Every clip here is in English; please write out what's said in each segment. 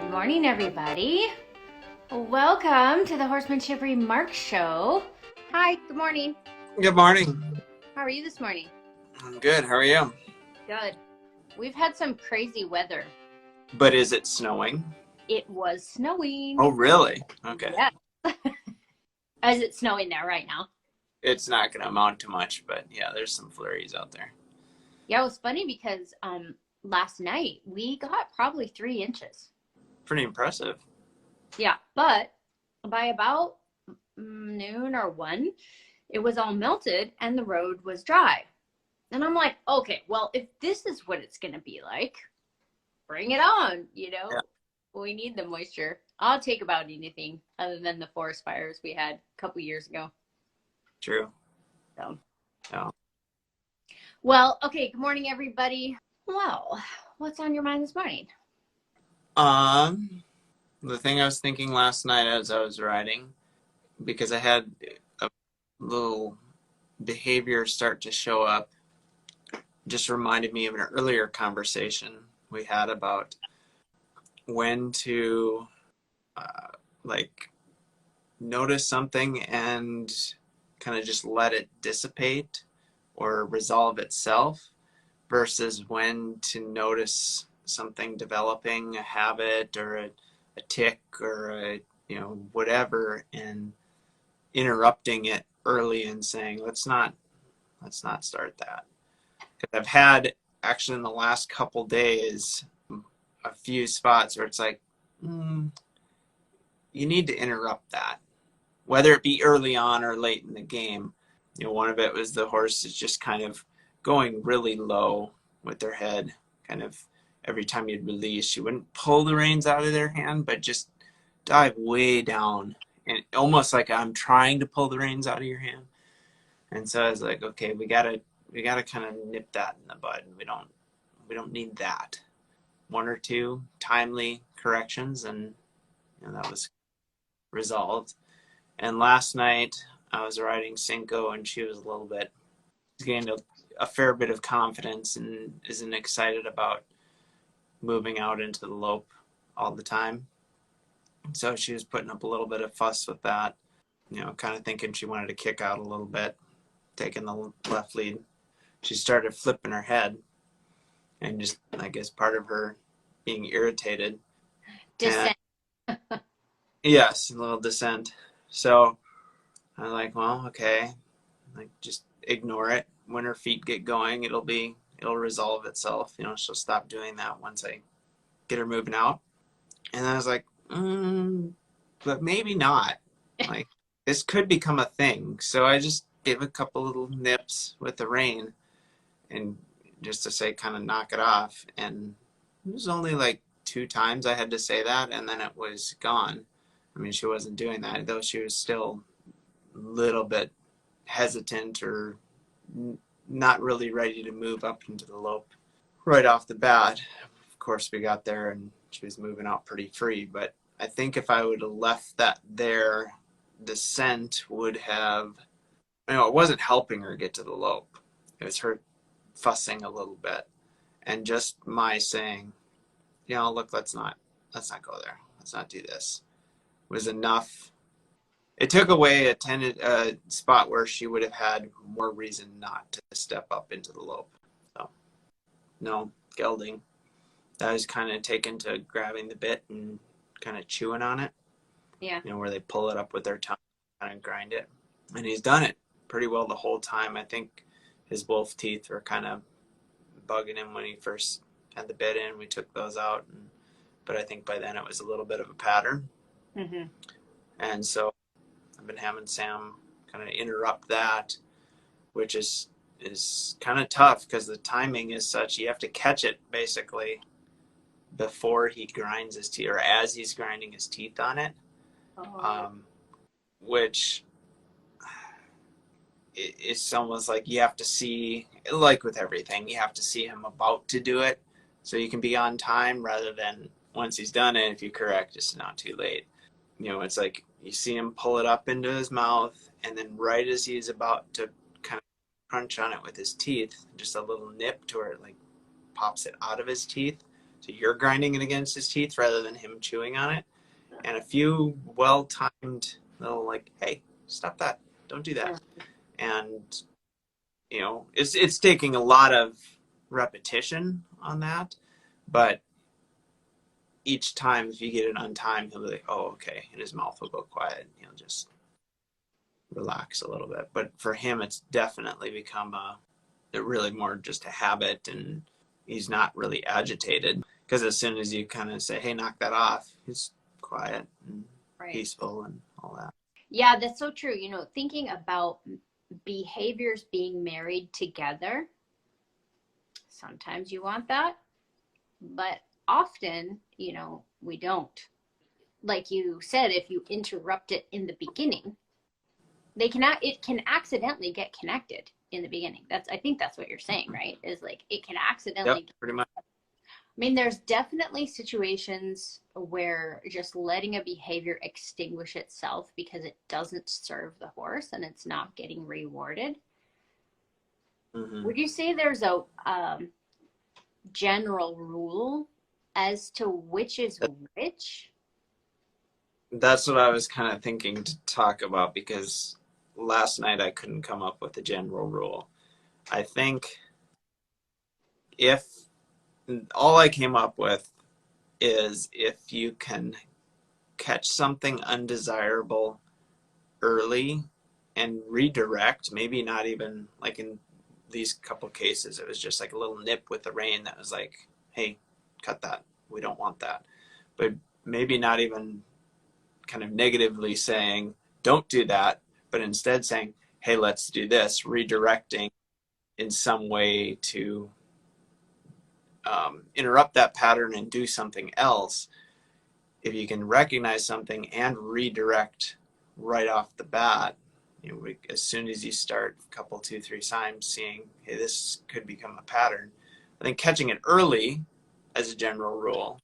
Good morning, everybody. Welcome to the Horsemanship Remarks Show. Hi, good morning. Good morning. How are you this morning? I'm good. How are you? Good. We've had some crazy weather. But is it snowing? It was snowing. Oh, really? Okay. Yeah. Is it snowing there right now? It's not going to amount to much, but yeah, there's some flurries out there. Yeah, it was funny because last night we got probably 3 inches. Pretty impressive. Yeah, but by about noon or 1, it was all melted and the road was dry. And I'm like, okay, well, if this is what it's going to be like, bring it on, Yeah. We need the moisture. I'll take about anything other than the forest fires we had a couple years ago. True. So. Yeah. Well, okay, good morning, everybody. Well, what's on your mind this morning? The thing I was thinking last night as I was riding, because I had a little behavior start to show up, just reminded me of an earlier conversation we had about when to notice something and kind of just let it dissipate or resolve itself versus when to notice something developing, a habit or a tick or whatever, and interrupting it early and saying, let's not start that. Because I've had actually in the last couple days a few spots where it's like, you need to interrupt that, whether it be early on or late in the game. One of it was the horse is just kind of going really low with their head, kind of every time you'd release, she wouldn't pull the reins out of their hand, but just dive way down, and almost like I'm trying to pull the reins out of your hand. And so I was like, okay, we gotta kind of nip that in the bud. We don't need that. 1 or 2 timely corrections, and that was resolved. And last night I was riding Cinco, and she was gained a fair bit of confidence and isn't excited about moving out into the lope all the time. So she was putting up a little bit of fuss with that, kind of thinking she wanted to kick out a little bit, taking the left lead. She started flipping her head, and just, I guess, part of her being irritated. Dissent. Yes, a little dissent. So I'm like, well, okay, just ignore it. When her feet get going, it'll resolve itself. She'll stop doing that once I get her moving out. And I was like, but maybe not. Like, this could become a thing. So I just gave a couple little nips with the rein, and just to say, kind of knock it off. And it was only like 2 times I had to say that, and then it was gone. I mean, she wasn't doing that, though she was still a little bit hesitant or not really ready to move up into the lope right off the bat. Of course, we got there and she was moving out pretty free, but I think if I would have left that there, the scent would have, it wasn't helping her get to the lope. It was her fussing a little bit, and just my saying, look, let's not go there. Let's not do this, was enough. It took away a spot where she would have had more reason not to step up into the lope. So, no gelding. That was kind of taken to grabbing the bit and kind of chewing on it. Yeah. Where they pull it up with their tongue and grind it. And he's done it pretty well the whole time. I think his wolf teeth were kind of bugging him when he first had the bit in. We took those out. But I think by then it was a little bit of a pattern. Mm-hmm. And so I've been having Sam kind of interrupt that, which is kind of tough because the timing is such. You have to catch it basically before he grinds his teeth, or as he's grinding his teeth on it. Which it's almost like you have to see, like with everything, you have to see him about to do it so you can be on time, rather than once he's done it, if you correct, it's not too late. It's like you see him pull it up into his mouth, and then right as he's about to kind of crunch on it with his teeth, just a little nip to where it like pops it out of his teeth. So you're grinding it against his teeth rather than him chewing on it. And a few well-timed little like, hey, stop that. Don't do that. And, you know, it's taking a lot of repetition on that. But each time, if you get it on time, he'll be like, oh, okay. And his mouth will go quiet. And he'll just relax a little bit. But for him, it's definitely become really more just a habit, and he's not really agitated. Because as soon as you kind of say, hey, knock that off, he's quiet and peaceful and all that. Yeah, that's so true. You know, thinking about behaviors being married together, sometimes you want that, but often, you know, we don't. Like you said, if you interrupt it in the beginning, it can accidentally get connected in the beginning. I think that's what you're saying, right? Is like it can accidentally. Yep, pretty much. I mean, there's definitely situations where just letting a behavior extinguish itself because it doesn't serve the horse and it's not getting rewarded. Mm-hmm. Would you say there's a general rule as to which is which? That's what I was kind of thinking to talk about, because last night I couldn't come up with a general rule. I think all I came up with is if you can catch something undesirable early and redirect, maybe not even like in these couple cases, it was just like a little nip with the rein that was like, hey, cut that. We don't want that. But maybe not even kind of negatively saying, don't do that, but instead saying, hey, let's do this, redirecting in some way to interrupt that pattern and do something else. If you can recognize something and redirect right off the bat, you know, as soon as you start a couple, 2-3 times seeing, hey, this could become a pattern. I think catching it early as a general rule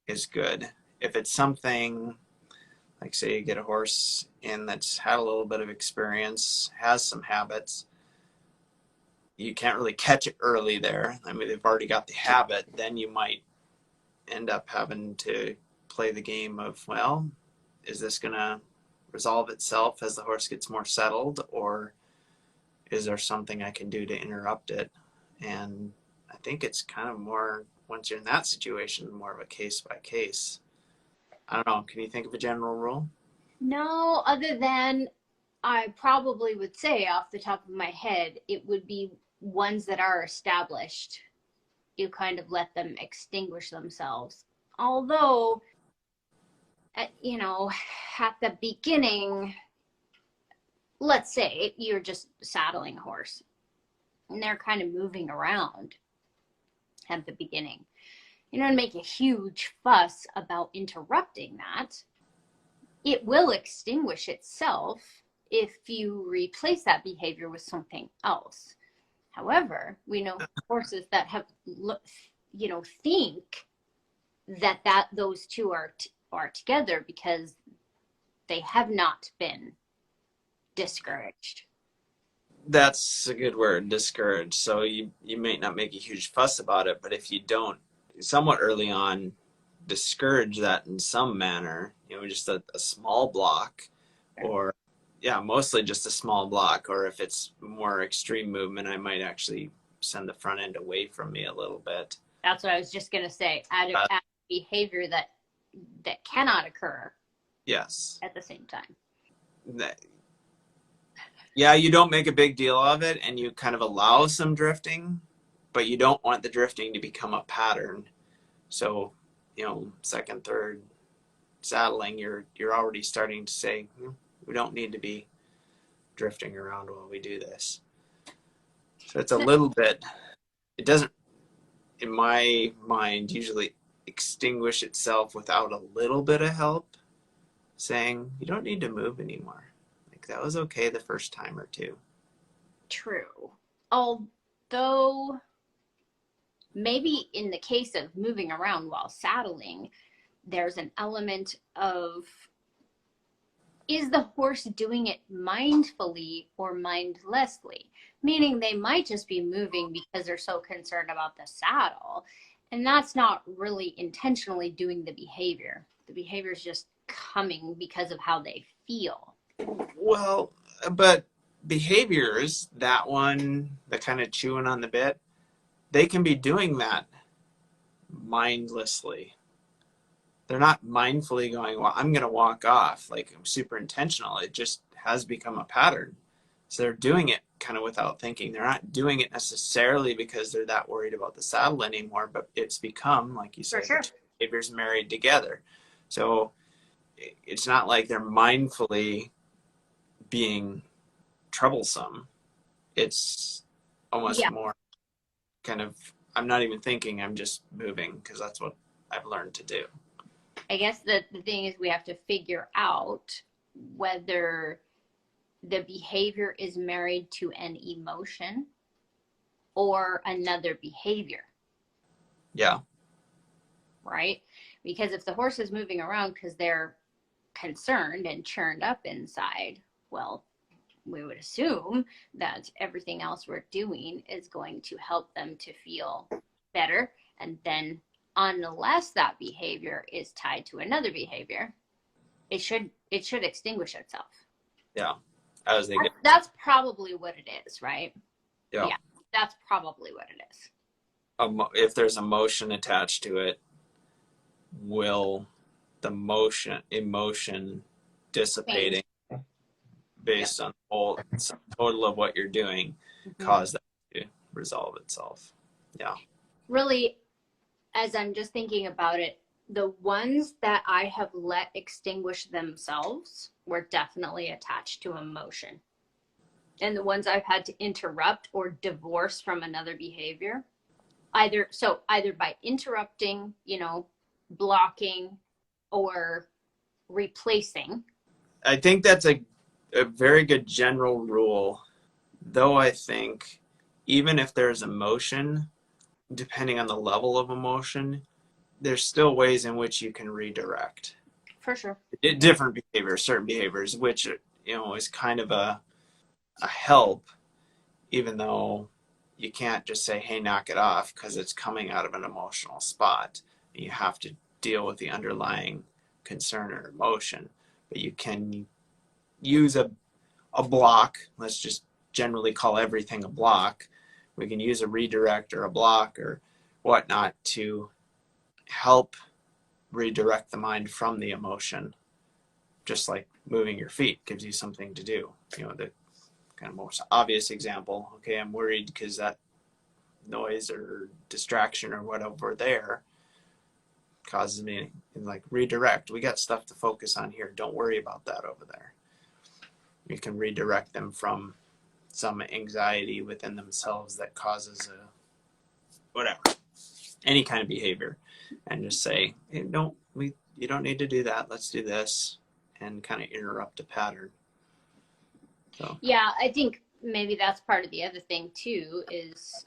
is good. If it's something like, say you get a horse in that's had a little bit of experience, has some habits, you can't really catch it early there. I mean, they've already got the habit. Then you might end up having to play the game of, well, is this going to resolve itself as the horse gets more settled, or is there something I can do to interrupt it? And I think it's kind of more, once you're in that situation, more of a case by case. I don't know. Can you think of a general rule? No, other than I probably would say off the top of my head, it would be ones that are established. You kind of let them extinguish themselves. Although, you know, at the beginning, let's say you're just saddling a horse and they're kind of moving around at the beginning. You don't make a huge fuss about interrupting that. It will extinguish itself if you replace that behavior with something else. However, we know horses that have, you know, think that those two are together because they have not been discouraged. That's a good word, discouraged. So you may not make a huge fuss about it, but if you don't somewhat early on discourage that in some manner, you know, just a small block, or mostly just a small block, or if it's more extreme movement, I might actually send the front end away from me a little bit. That's what I was just going to say. Add behavior that cannot occur. Yes. At the same time. Yeah, you don't make a big deal of it, and you kind of allow some drifting, but you don't want the drifting to become a pattern. So, you know, second, third saddling, you're already starting to say, we don't need to be drifting around while we do this. So it's a little bit, it doesn't, in my mind, usually extinguish itself without a little bit of help, saying, you don't need to move anymore. Like, that was okay the first time or two. True. Although, maybe in the case of moving around while saddling, there's an element of, is the horse doing it mindfully or mindlessly? Meaning they might just be moving because they're so concerned about the saddle. And that's not really intentionally doing the behavior. The behavior is just coming because of how they feel. Well, but behaviors, that one, the kind of chewing on the bit, they can be doing that mindlessly. They're not mindfully going, well, I'm going to walk off. Like, I'm super intentional. It just has become a pattern. So they're doing it kind of without thinking. They're not doing it necessarily because they're that worried about the saddle anymore, but it's become, like you said, sure. the two behaviors married together. So it's not like they're mindfully being troublesome. It's almost more kind of, I'm not even thinking, I'm just moving, because that's what I've learned to do. I guess the thing is we have to figure out whether the behavior is married to an emotion or another behavior. Yeah. Right? Because if the horse is moving around because they're concerned and churned up inside, well, we would assume that everything else we're doing is going to help them to feel better. And then unless that behavior is tied to another behavior, it should extinguish itself. Yeah. That's probably what it is, right? Yeah. That's probably what it is. If there's emotion attached to it, will the emotion dissipating based on the total of what you're doing cause that to resolve itself? Yeah. Really, as I'm just thinking about it, the ones that I have let extinguish themselves were definitely attached to emotion. And the ones I've had to interrupt or divorce from another behavior, either by interrupting, blocking, or replacing. I think that's a very good general rule, though I think even if there's emotion, depending on the level of emotion, there's still ways in which you can redirect. For sure. Different behaviors, certain behaviors, which, is kind of a help, even though you can't just say, hey, knock it off, because it's coming out of an emotional spot. You have to deal with the underlying concern or emotion. But you can use a block. Let's just generally call everything a block. We can use a redirect or a block or whatnot to help redirect the mind from the emotion, just like moving your feet gives you something to do. The kind of most obvious example, okay, I'm worried because that noise or distraction or whatever there causes me, and like, redirect. We got stuff to focus on here. Don't worry about that over there. You can redirect them from some anxiety within themselves that causes any kind of behavior, and just say, hey, you don't need to do that. Let's do this, and kind of interrupt a pattern. So. Yeah, I think maybe that's part of the other thing too, is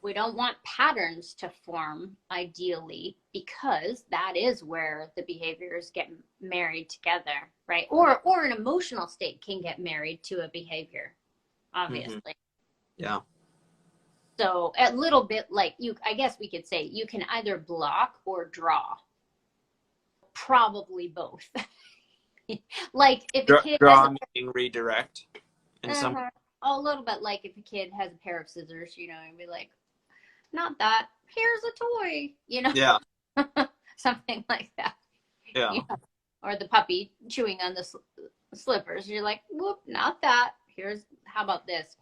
we don't want patterns to form ideally, because that is where the behaviors get married together, right? Or an emotional state can get married to a behavior, obviously. Yeah. So a little bit like I guess we could say you can either block or draw. Probably both. Like if a kid draw meaning redirect. And a little bit like if a kid has a pair of scissors, and be like, not that, here's a toy, Yeah. Something like that. Yeah. Or the puppy chewing on the slippers. You're like, whoop, not that. How about this?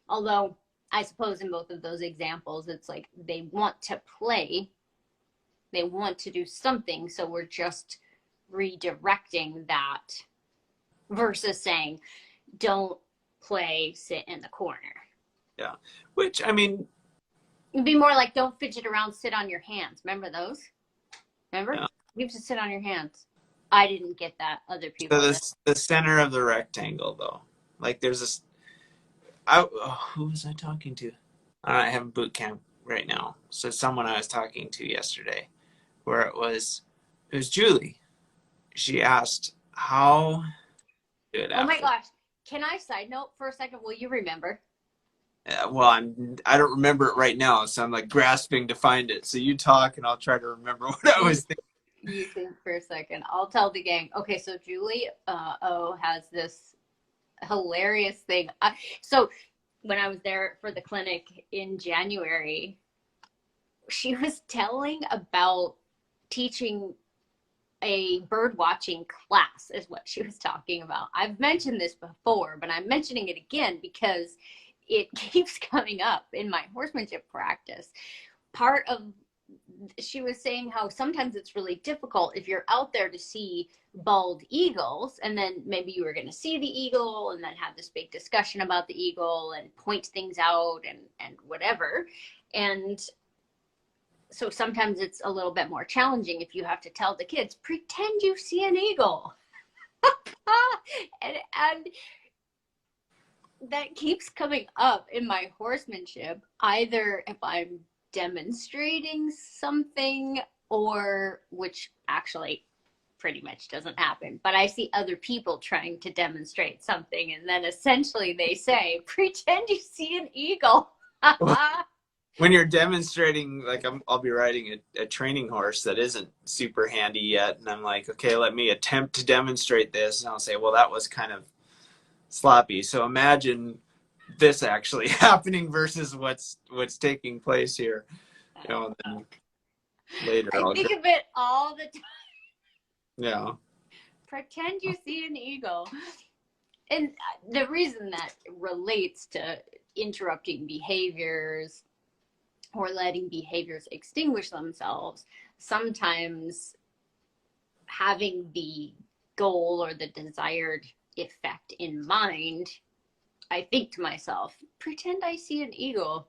Although I suppose in both of those examples, it's like they want to play. They want to do something. So we're just redirecting that versus saying, don't play, sit in the corner. Yeah. Which, I mean, it'd be more like, don't fidget around, sit on your hands. Remember those? Remember? Yeah. You have to sit on your hands. I didn't get that. Other people. So the center of the rectangle, though. Like there's this. Who was I talking to? I have boot camp right now. So someone I was talking to yesterday, where it was Julie. She asked how. Oh my gosh! Can I side note for a second? Will you remember? Well, I don't remember it right now, so I'm like grasping to find it. So you talk, and I'll try to remember what I was thinking. You think for a second. I'll tell the gang. Okay, so Julie O has this hilarious thing. So when I was there for the clinic in January, she was telling about teaching a bird watching class is what she was talking about. I've mentioned this before, but I'm mentioning it again because it keeps coming up in my horsemanship practice. She was saying how sometimes it's really difficult if you're out there to see bald eagles, and then maybe you were going to see the eagle and then have this big discussion about the eagle and point things out and whatever. And so sometimes it's a little bit more challenging if you have to tell the kids, pretend you see an eagle. and that keeps coming up in my horsemanship, either if I'm demonstrating something, or which actually pretty much doesn't happen, but I see other people trying to demonstrate something, and then essentially they say, pretend you see an eagle. When you're demonstrating, like I'll be riding a training horse that isn't super handy yet, and I'm like, okay, let me attempt to demonstrate this, and I'll say, well, that was kind of sloppy. So imagine this actually happening versus what's taking place here. You know, and then later I think of it all the time. Yeah. Pretend you see an eagle. And the reason that relates to interrupting behaviors or letting behaviors extinguish themselves, sometimes having the goal or the desired effect in mind, I think to myself, pretend I see an eagle,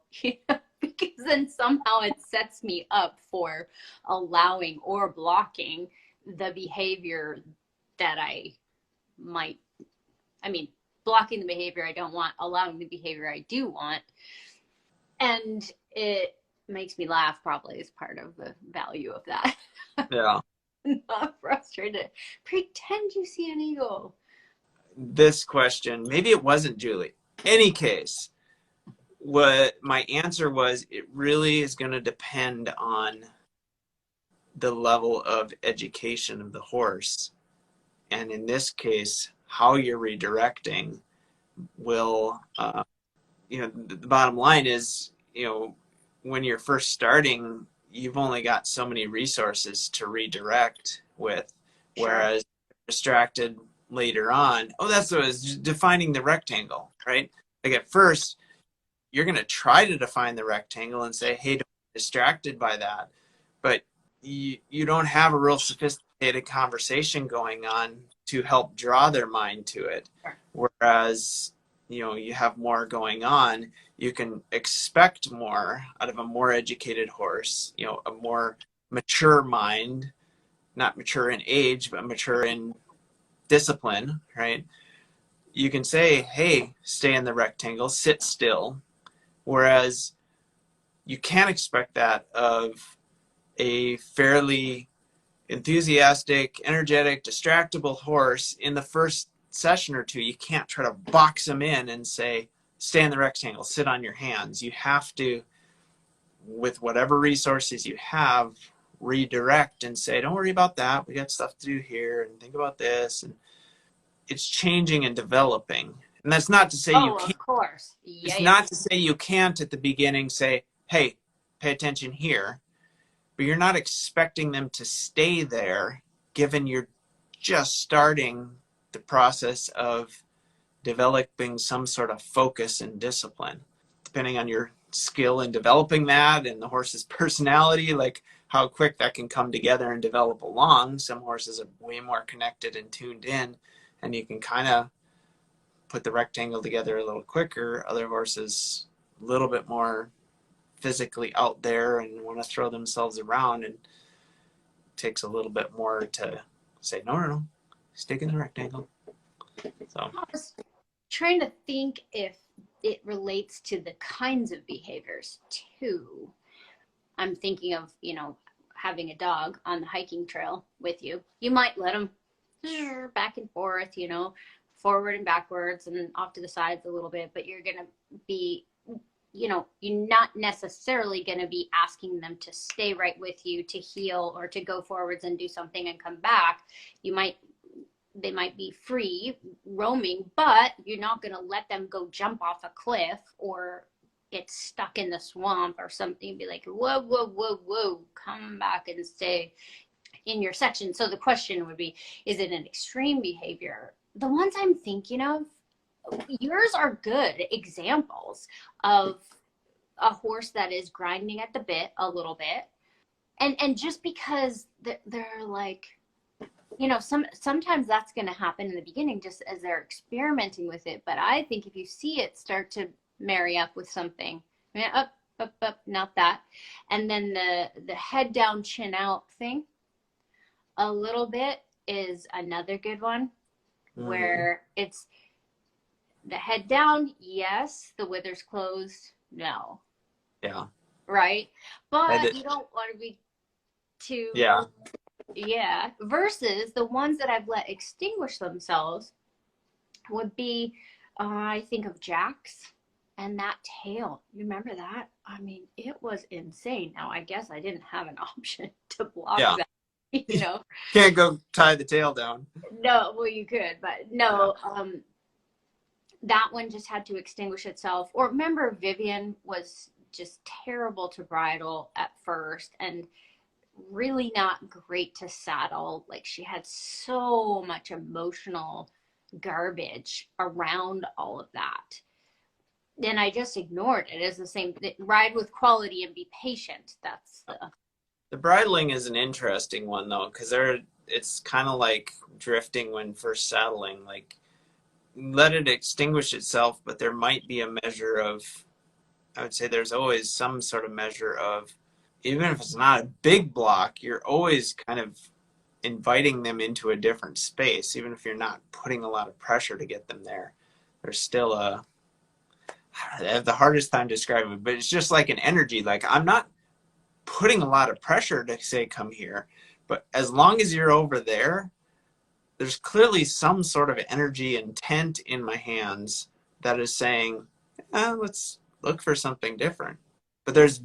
because then somehow it sets me up for allowing or blocking the behavior that I might, blocking the behavior I don't want, allowing the behavior I do want. And it makes me laugh, probably, is part of the value of that. Yeah. Not frustrated. Pretend you see an eagle. This question, maybe it wasn't Julie. Any case, what my answer was, it really is going to depend on the level of education of the horse. And in this case, how you're redirecting will, the bottom line is, when you're first starting, you've only got so many resources to redirect with, whereas distracted later on, that's what it is, defining the rectangle, right? Like at first, you're going to try to define the rectangle and say, hey, don't be distracted by that. But you don't have a real sophisticated conversation going on to help draw their mind to it. Whereas, you have more going on, you can expect more out of a more educated horse, a more mature mind, not mature in age, but mature in discipline, right? You can say, hey, stay in the rectangle, sit still. Whereas you can't expect that of a fairly enthusiastic, energetic, distractible horse in the first session or two. You can't try to box them in and say, stay in the rectangle, sit on your hands. You have to, with whatever resources you have, redirect and say, don't worry about that. We got stuff to do here, and think about this. And it's changing and developing. And that's not to say you can't. Of course. It's not to say you can't at the beginning say, hey, pay attention here. But you're not expecting them to stay there, given you're just starting the process of developing some sort of focus and discipline. Depending on your skill in developing that and the horse's personality, like how quick that can come together and develop along. Some horses are way more connected and tuned in, and you can kind of put the rectangle together a little quicker. Other horses a little bit more physically out there and want to throw themselves around, and it takes a little bit more to say, no, stick in the rectangle. So I was trying to think if it relates to the kinds of behaviors too. I'm thinking of, having a dog on the hiking trail with you. You might let him back and forth, forward and backwards and off to the sides a little bit, but you're going to be you're not necessarily going to be asking them to stay right with you, to heel, or to go forwards and do something and come back. They might be free roaming, but you're not going to let them go jump off a cliff or get stuck in the swamp or something. Be like, whoa, whoa, whoa, whoa, come back and stay in your section. So the question would be, is it an extreme behavior? The ones I'm thinking of, yours are good examples of a horse that is grinding at the bit a little bit. And just because they're like, sometimes that's going to happen in the beginning just as they're experimenting with it. But I think if you see it start to marry up with something, up, not that. And then the head down, chin out thing a little bit is another good one, where it's the head down, yes, the withers closed, no. Yeah. Right? But you don't want to be too... Yeah. Versus the ones that I've let extinguish themselves would be, I think of Jack's and that tail. You remember that? I mean, it was insane. Now, I guess I didn't have an option to block that. Can't go tie the tail down. No, well, you could, but no. That one just had to extinguish itself. Or remember, Vivian was just terrible to bridle at first and really not great to saddle. Like, she had so much emotional garbage around all of that. Then I just ignored it. It's the same. Ride with quality and be patient. That's the bridling is an interesting one though, because it's kind of like drifting when first saddling. Like, let it extinguish itself, but there might be a measure of, I would say there's always some sort of measure of, even if it's not a big block, you're always kind of inviting them into a different space. Even if you're not putting a lot of pressure to get them there, there's still I have the hardest time describing it, but it's just like an energy. Like, I'm not putting a lot of pressure to say, come here, but as long as you're over there, there's clearly some sort of energy intent in my hands that is saying, let's look for something different. But there's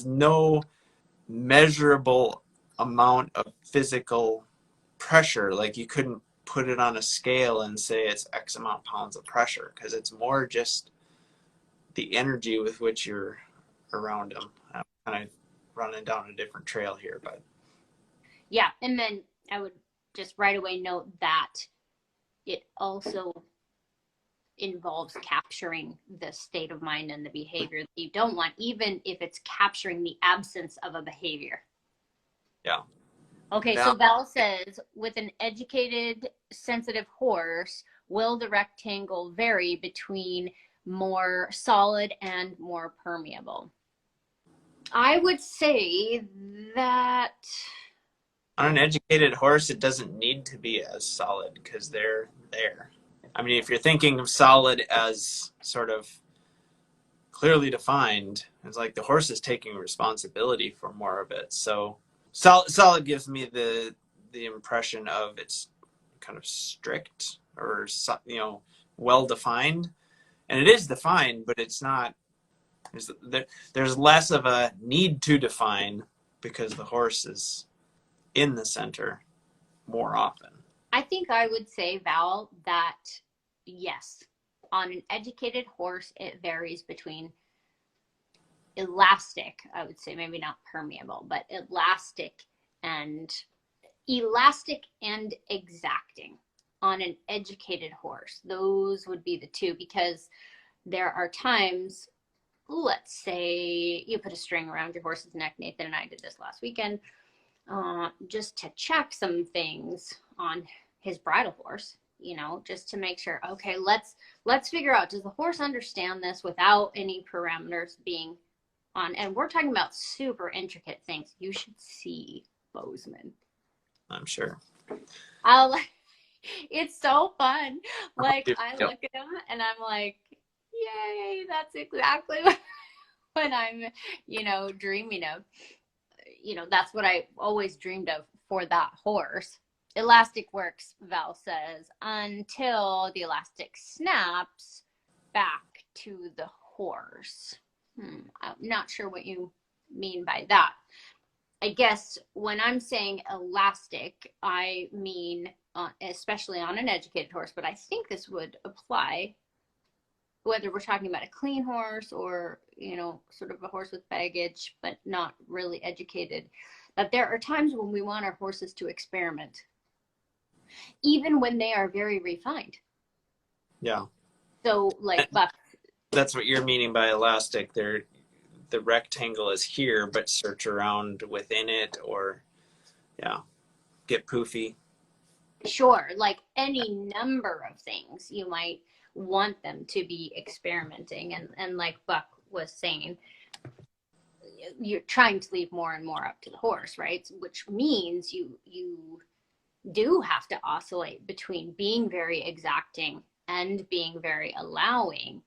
no measurable amount of physical pressure. Like, you couldn't put it on a scale and say it's X amount of pounds of pressure, because it's more just the energy with which you're around them. I'm kind of running down a different trail here, but yeah. And then I would just right away note that it also involves capturing the state of mind and the behavior that you don't want, even if it's capturing the absence of a behavior. Yeah. Okay, so Val says, with an educated, sensitive horse, will the rectangle vary between more solid and more permeable? I would say that on an educated horse, it doesn't need to be as solid because they're there. I mean, if you're thinking of solid as sort of clearly defined, it's like the horse is taking responsibility for more of it. So solid gives me the impression of it's kind of strict or, well defined. And it is defined, but it's not, there's less of a need to define because the horse is in the center more often. I think I would say, Val, that yes, on an educated horse, it varies between elastic, I would say, maybe not permeable, but elastic and exacting on an educated horse. Those would be the two, because there are times, let's say you put a string around your horse's neck. Nathan and I did this last weekend, just to check some things on his bridle horse, just to make sure, okay, let's figure out, does the horse understand this without any parameters being on? And we're talking about super intricate things. You should see Bozeman. I'm sure. It's so fun. Like, I look at him and I'm like, yay, that's exactly what I'm, dreaming of. That's what I always dreamed of for that horse. Elastic works, Val says, until the elastic snaps back to the horse. I'm not sure what you mean by that. I guess when I'm saying elastic, I mean, especially on an educated horse, but I think this would apply whether we're talking about a clean horse or, sort of a horse with baggage, but not really educated, that there are times when we want our horses to experiment, even when they are very refined. Yeah. So like, that's what you're meaning by elastic. The rectangle is here, but search around within it, or get poofy. Sure, like any number of things you might want them to be experimenting, and like Buck was saying, you're trying to leave more and more up to the horse, right? Which means you do have to oscillate between being very exacting and being very allowing.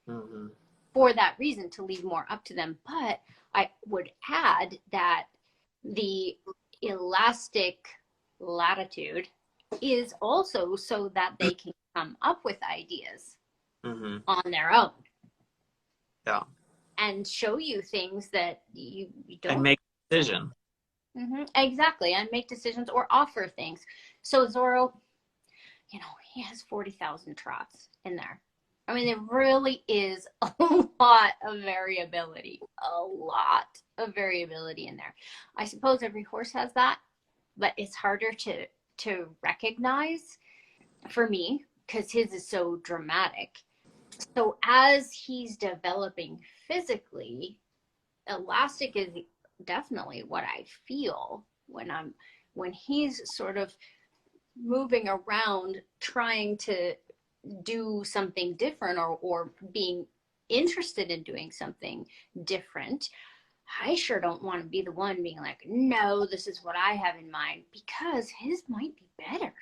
Mm-hmm. For that reason, to leave more up to them. But I would add that the elastic latitude is also so that they can come up with ideas on their own. Yeah. And show you things that you don't. And make a decision. Exactly. And make decisions or offer things. So Zorro, he has 40,000 trots in there. I mean, there really is a lot of variability in there. I suppose every horse has that, but it's harder to recognize for me because his is so dramatic. So as he's developing physically, elastic is definitely what I feel when he's sort of moving around trying to do something different or being interested in doing something different. I sure don't want to be the one being like, no, this is what I have in mind, because his might be better.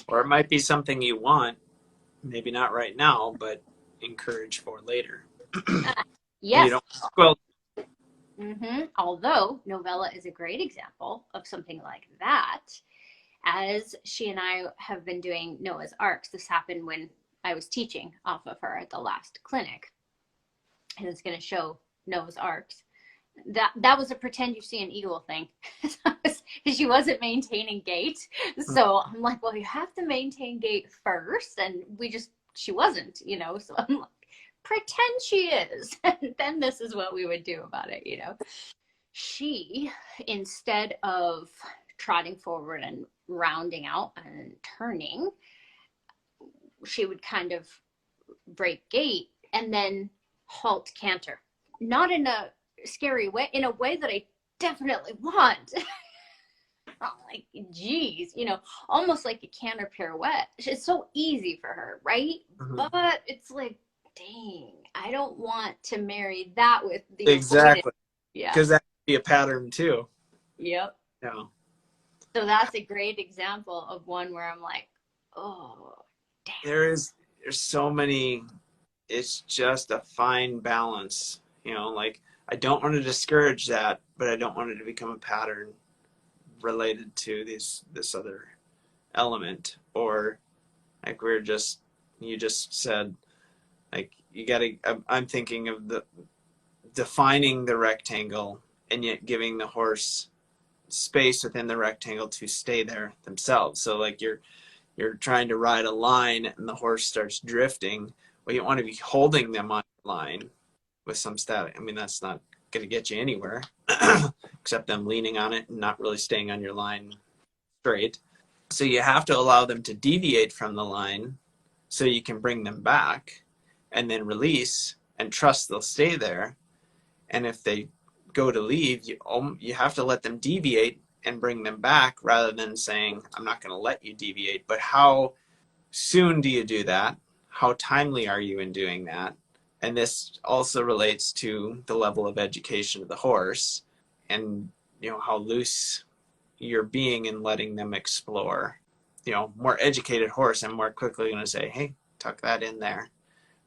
Or it might be something you want, maybe not right now, but encourage for later. Yes. Well, Although Novella is a great example of something like that, as she and I have been doing Noah's Arcs. This happened when I was teaching off of her at the last clinic, and it's going to show Noah's Arcs. That was a pretend you see an eagle thing. She wasn't maintaining gait. So I'm like, well, you have to maintain gait first. And she wasn't, so I'm like, pretend she is. And then this is what we would do about it, She, instead of trotting forward and rounding out and turning, she would kind of break gait and then halt canter. Not in a scary way, in a way that I definitely want. I'm like, geez, almost like a canter pirouette. It's so easy for her, right? But it's like, dang, I don't want to marry that with the exactly. Yeah, because that could be a pattern too. Yep. Yeah. So that's a great example of one where I'm like, oh, damn. There's so many. It's just a fine balance, like I don't want to discourage that, but I don't want it to become a pattern related to this other element. Or like you just said, like I'm thinking of the defining the rectangle and yet giving the horse space within the rectangle to stay there themselves. So like you're trying to ride a line and the horse starts drifting. Well, you want to be holding them on the line with some static. I mean, that's not going to get you anywhere except them leaning on it and not really staying on your line straight. So you have to allow them to deviate from the line so you can bring them back and then release and trust they'll stay there. And if they go to leave, you have to let them deviate and bring them back rather than saying, I'm not going to let you deviate. But how soon do you do that? How timely are you in doing that? And this also relates to the level of education of the horse and, how loose you're being in letting them explore. More educated horse, I'm more quickly going to say, hey, tuck that in there.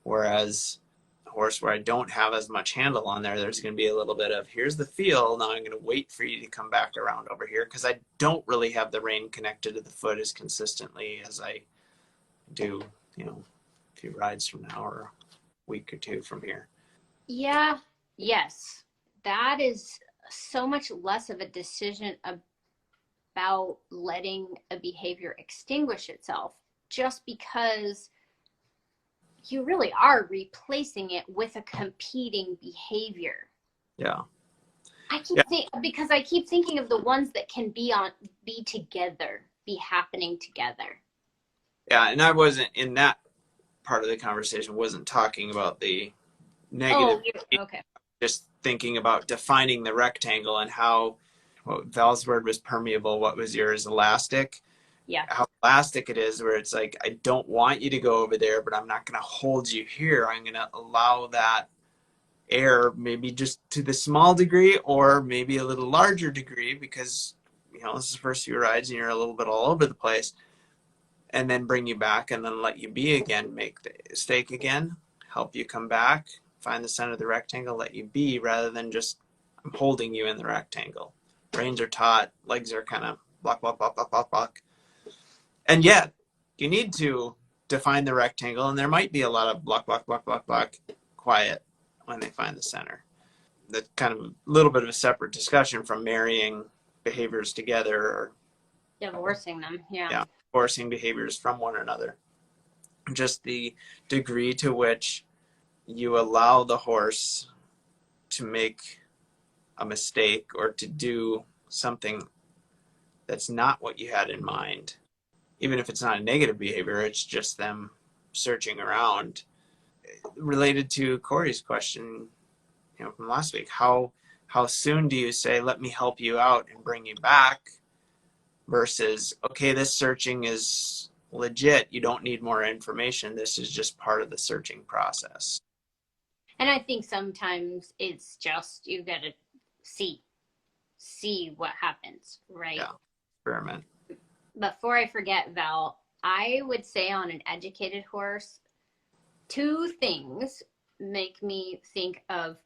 Whereas a horse where I don't have as much handle on there, there's going to be a little bit of, here's the feel. Now I'm going to wait for you to come back around over here because I don't really have the rein connected to the foot as consistently as I do, a few rides from now or week or two from here. Yeah, yes. That is so much less of a decision about letting a behavior extinguish itself, just because you really are replacing it with a competing behavior. Yeah. Because I keep thinking of the ones that can be together, be happening together. Yeah, and I wasn't in that part of the conversation, wasn't talking about the negative. Okay. Just thinking about defining the rectangle and how, what Val's word was permeable, what was yours, elastic? Yeah. How elastic it is, where it's like, I don't want you to go over there, but I'm not going to hold you here. I'm going to allow that air, maybe just to the small degree or maybe a little larger degree, because, you know, this is the first few rides and you're a little bit all over the place, and then bring you back and then let you be again, make the mistake again, help you come back, find the center of the rectangle, let you be, rather than just, I'm holding you in the rectangle. Reins are taut, legs are kind of block, block, block, block, block, block. And yet, you need to define the rectangle, and there might be a lot of block, block, block, block, block, quiet when they find the center. That's kind of a little bit of a separate discussion from marrying behaviors together or Divorcing them, yeah, forcing behaviors from one another. Just the degree to which you allow the horse to make a mistake or to do something that's not what you had in mind. Even if it's not a negative behavior, it's just them searching around. Related to Corey's question, you know, from last week, how soon do you say, let me help you out and bring you back, versus, okay, this searching is legit, you don't need more information, this is just part of the searching process. And I think sometimes it's just, you got to see what happens, right? Yeah, experiment. Before I forget, Val, I would say on an educated horse, two things make me think of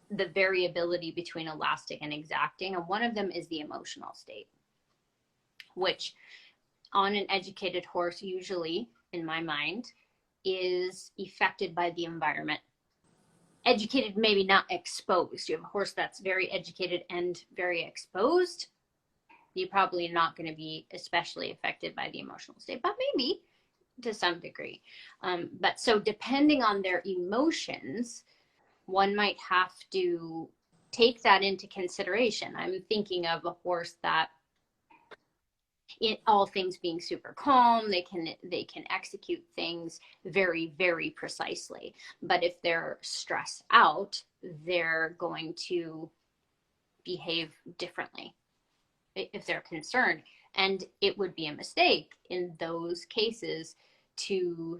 the variability between elastic and exacting. And one of them is the emotional state, which on an educated horse, usually, in my mind, is affected by the environment. Educated, maybe not exposed. You have a horse that's very educated and very exposed, you're probably not going to be especially affected by the emotional state, but maybe to some degree. But so depending on their emotions, one might have to take that into consideration. I'm thinking of a horse that, in all things being super calm, they can execute things very, very precisely. But if they're stressed out, they're going to behave differently if they're concerned. And it would be a mistake in those cases to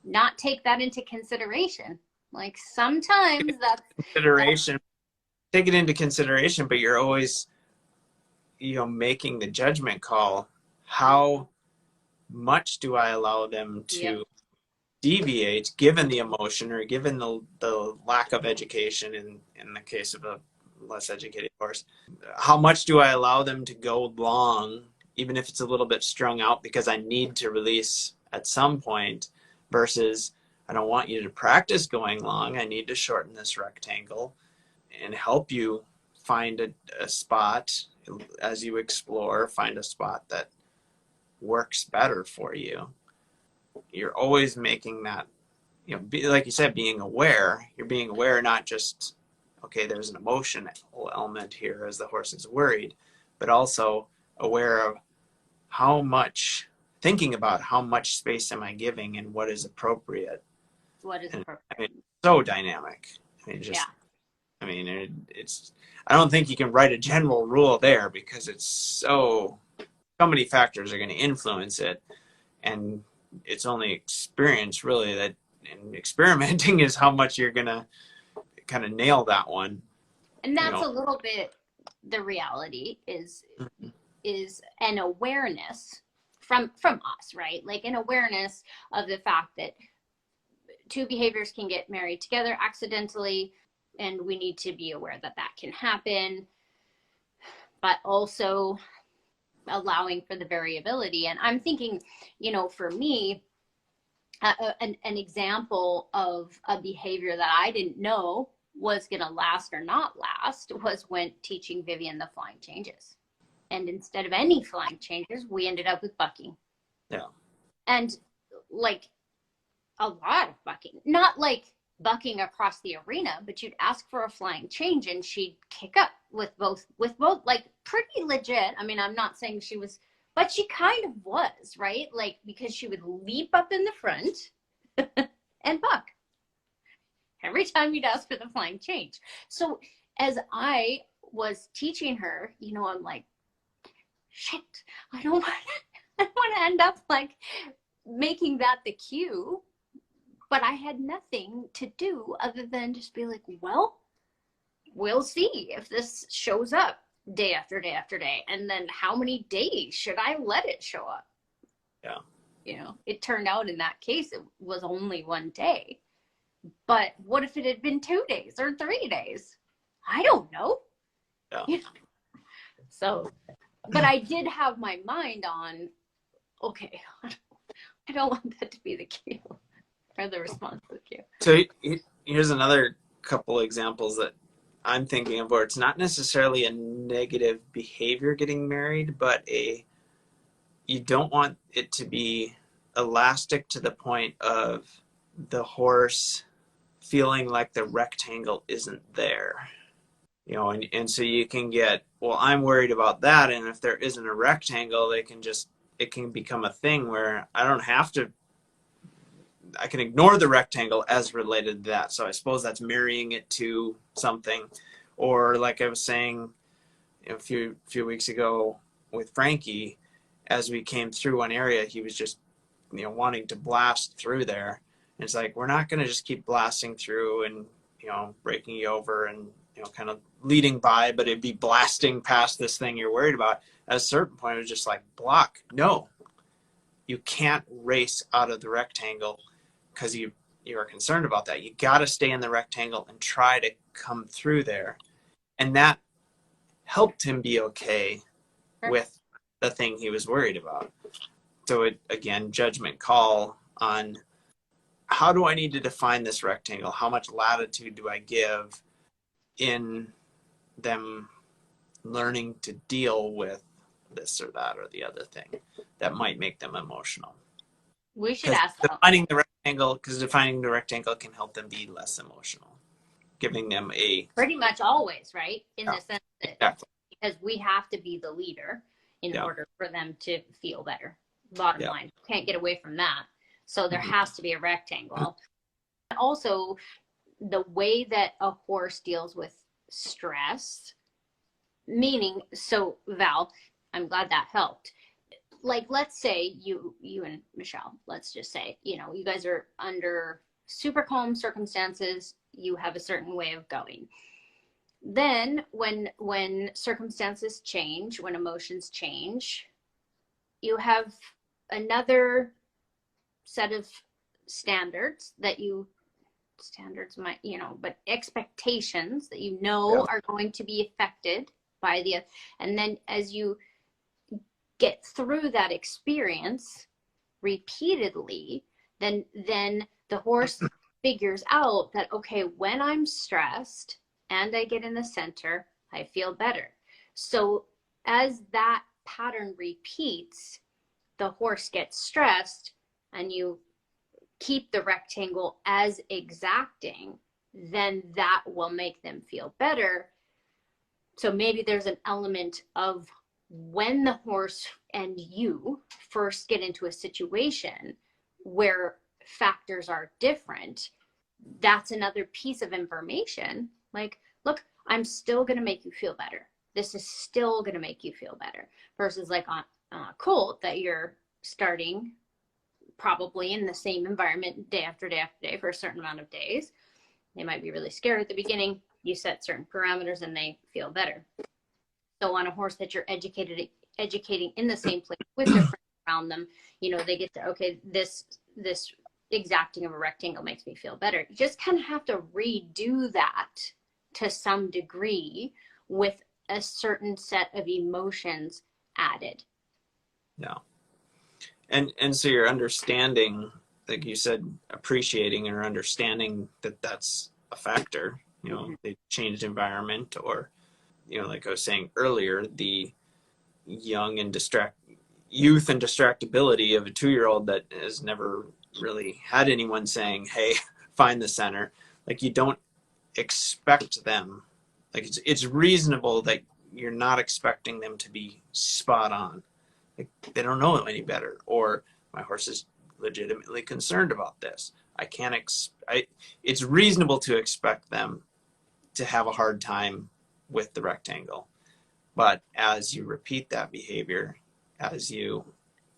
not take that into consideration. Like sometimes that's consideration. Take it into consideration, but you're always, you know, making the judgment call. How much do I allow them to deviate given the emotion or given the lack of education in the case of a less educated horse? How much do I allow them to go long, even if it's a little bit strung out because I need to release at some point, versus I don't want you to practice going long. I need to shorten this rectangle and help you find a spot as you explore, find a spot that works better for you. You're always making that, you know, like you said, being aware. You're being aware, not just, okay, there's an emotional element here as the horse is worried, but also aware of thinking about how much space am I giving and what is appropriate. What is appropriate. I mean, so dynamic. I mean, just, I mean, it's, I don't think you can write a general rule there because it's so many factors are going to influence it. And it's only experience really that, and experimenting is how much you're going to kind of nail that one. And that's a little bit the reality is an awareness from us, right? Like an awareness of the fact that two behaviors can get married together accidentally, and we need to be aware that that can happen, but also allowing for the variability. And I'm thinking, you know, for me, an example of a behavior that I didn't know was going to last or not last was when teaching Vivian the flying changes. And instead of any flying changes, we ended up with bucking. Yeah. And like a lot of bucking, not like bucking across the arena, but you'd ask for a flying change and she'd kick up with both, like pretty legit. I mean, I'm not saying she was, but she kind of was, right? Like, because she would leap up in the front and buck every time you'd ask for the flying change. So as I was teaching her, you know, I'm like, shit, I don't want to end up like making that the cue. But I had nothing to do other than just be like, well, we'll see if this shows up day after day after day. And then how many days should I let it show up? Yeah. You know, it turned out in that case, it was only one day. But what if it had been 2 days or 3 days? I don't know. Yeah. You know? So, but I did have my mind on, okay, I don't want that to be the cue or the response to the cue. So here's another couple examples that I'm thinking of where it's not necessarily a negative behavior getting married, but you don't want it to be elastic to the point of the horse feeling like the rectangle isn't there. You know, and so you can get, well, I'm worried about that, and if there isn't a rectangle, it can become a thing where I can ignore the rectangle as related to that. So I suppose that's marrying it to something. Or like I was saying a few weeks ago with Frankie, as we came through one area, he was just, you know, wanting to blast through there. And it's like, we're not going to just keep blasting through and, you know, breaking you over and, you know, kind of leading by, but it'd be blasting past this thing you're worried about. At a certain point, it was just like, block. No, you can't race out of the rectangle because you are concerned about that. You got to stay in the rectangle and try to come through there. And that helped him be okay with the thing he was worried about. So it, again, judgment call on how do I need to define this rectangle? How much latitude do I give in them learning to deal with this or that or the other thing that might make them emotional? We should ask them. Defining the rectangle can help them be less emotional, giving them pretty much always, right? In the sense that exactly. Because we have to be the leader in order for them to feel better. Bottom line, can't get away from that. So there has to be a rectangle. Also, the way that a horse deals with stress, meaning, so Val, I'm glad that helped. Like, let's say you and Michelle, let's just say, you know, you guys are under super calm circumstances. You have a certain way of going. Then when circumstances change, when emotions change, you have another set of standards that might, you know, but expectations that you know are going to be affected by and then as you get through that experience repeatedly, then the horse figures out that, okay, when I'm stressed and I get in the center, I feel better. So as that pattern repeats, the horse gets stressed and you keep the rectangle as exacting, then that will make them feel better. So maybe there's an element of when the horse and you first get into a situation where factors are different, that's another piece of information. Like, look, I'm still going to make you feel better. This is still going to make you feel better. Versus like on a colt that you're starting probably in the same environment day after day after day for a certain amount of days. They might be really scared at the beginning. You set certain parameters and they feel better. So on a horse that you're educating in the same place with their friends around them, you know, they get to, okay, this exacting of a rectangle makes me feel better. You just kind of have to redo that to some degree with a certain set of emotions added. Yeah. And so you're understanding like you said, appreciating or understanding that that's a factor. The changed environment, or like I was saying earlier, the youth and distractibility of a 2-year-old that has never really had anyone saying, hey, find the center. Like, you don't expect them, like it's reasonable that you're not expecting them to be spot on. Like, they don't know any better, or my horse is legitimately concerned about this. It's reasonable to expect them to have a hard time with the rectangle. But as you repeat that behavior, as you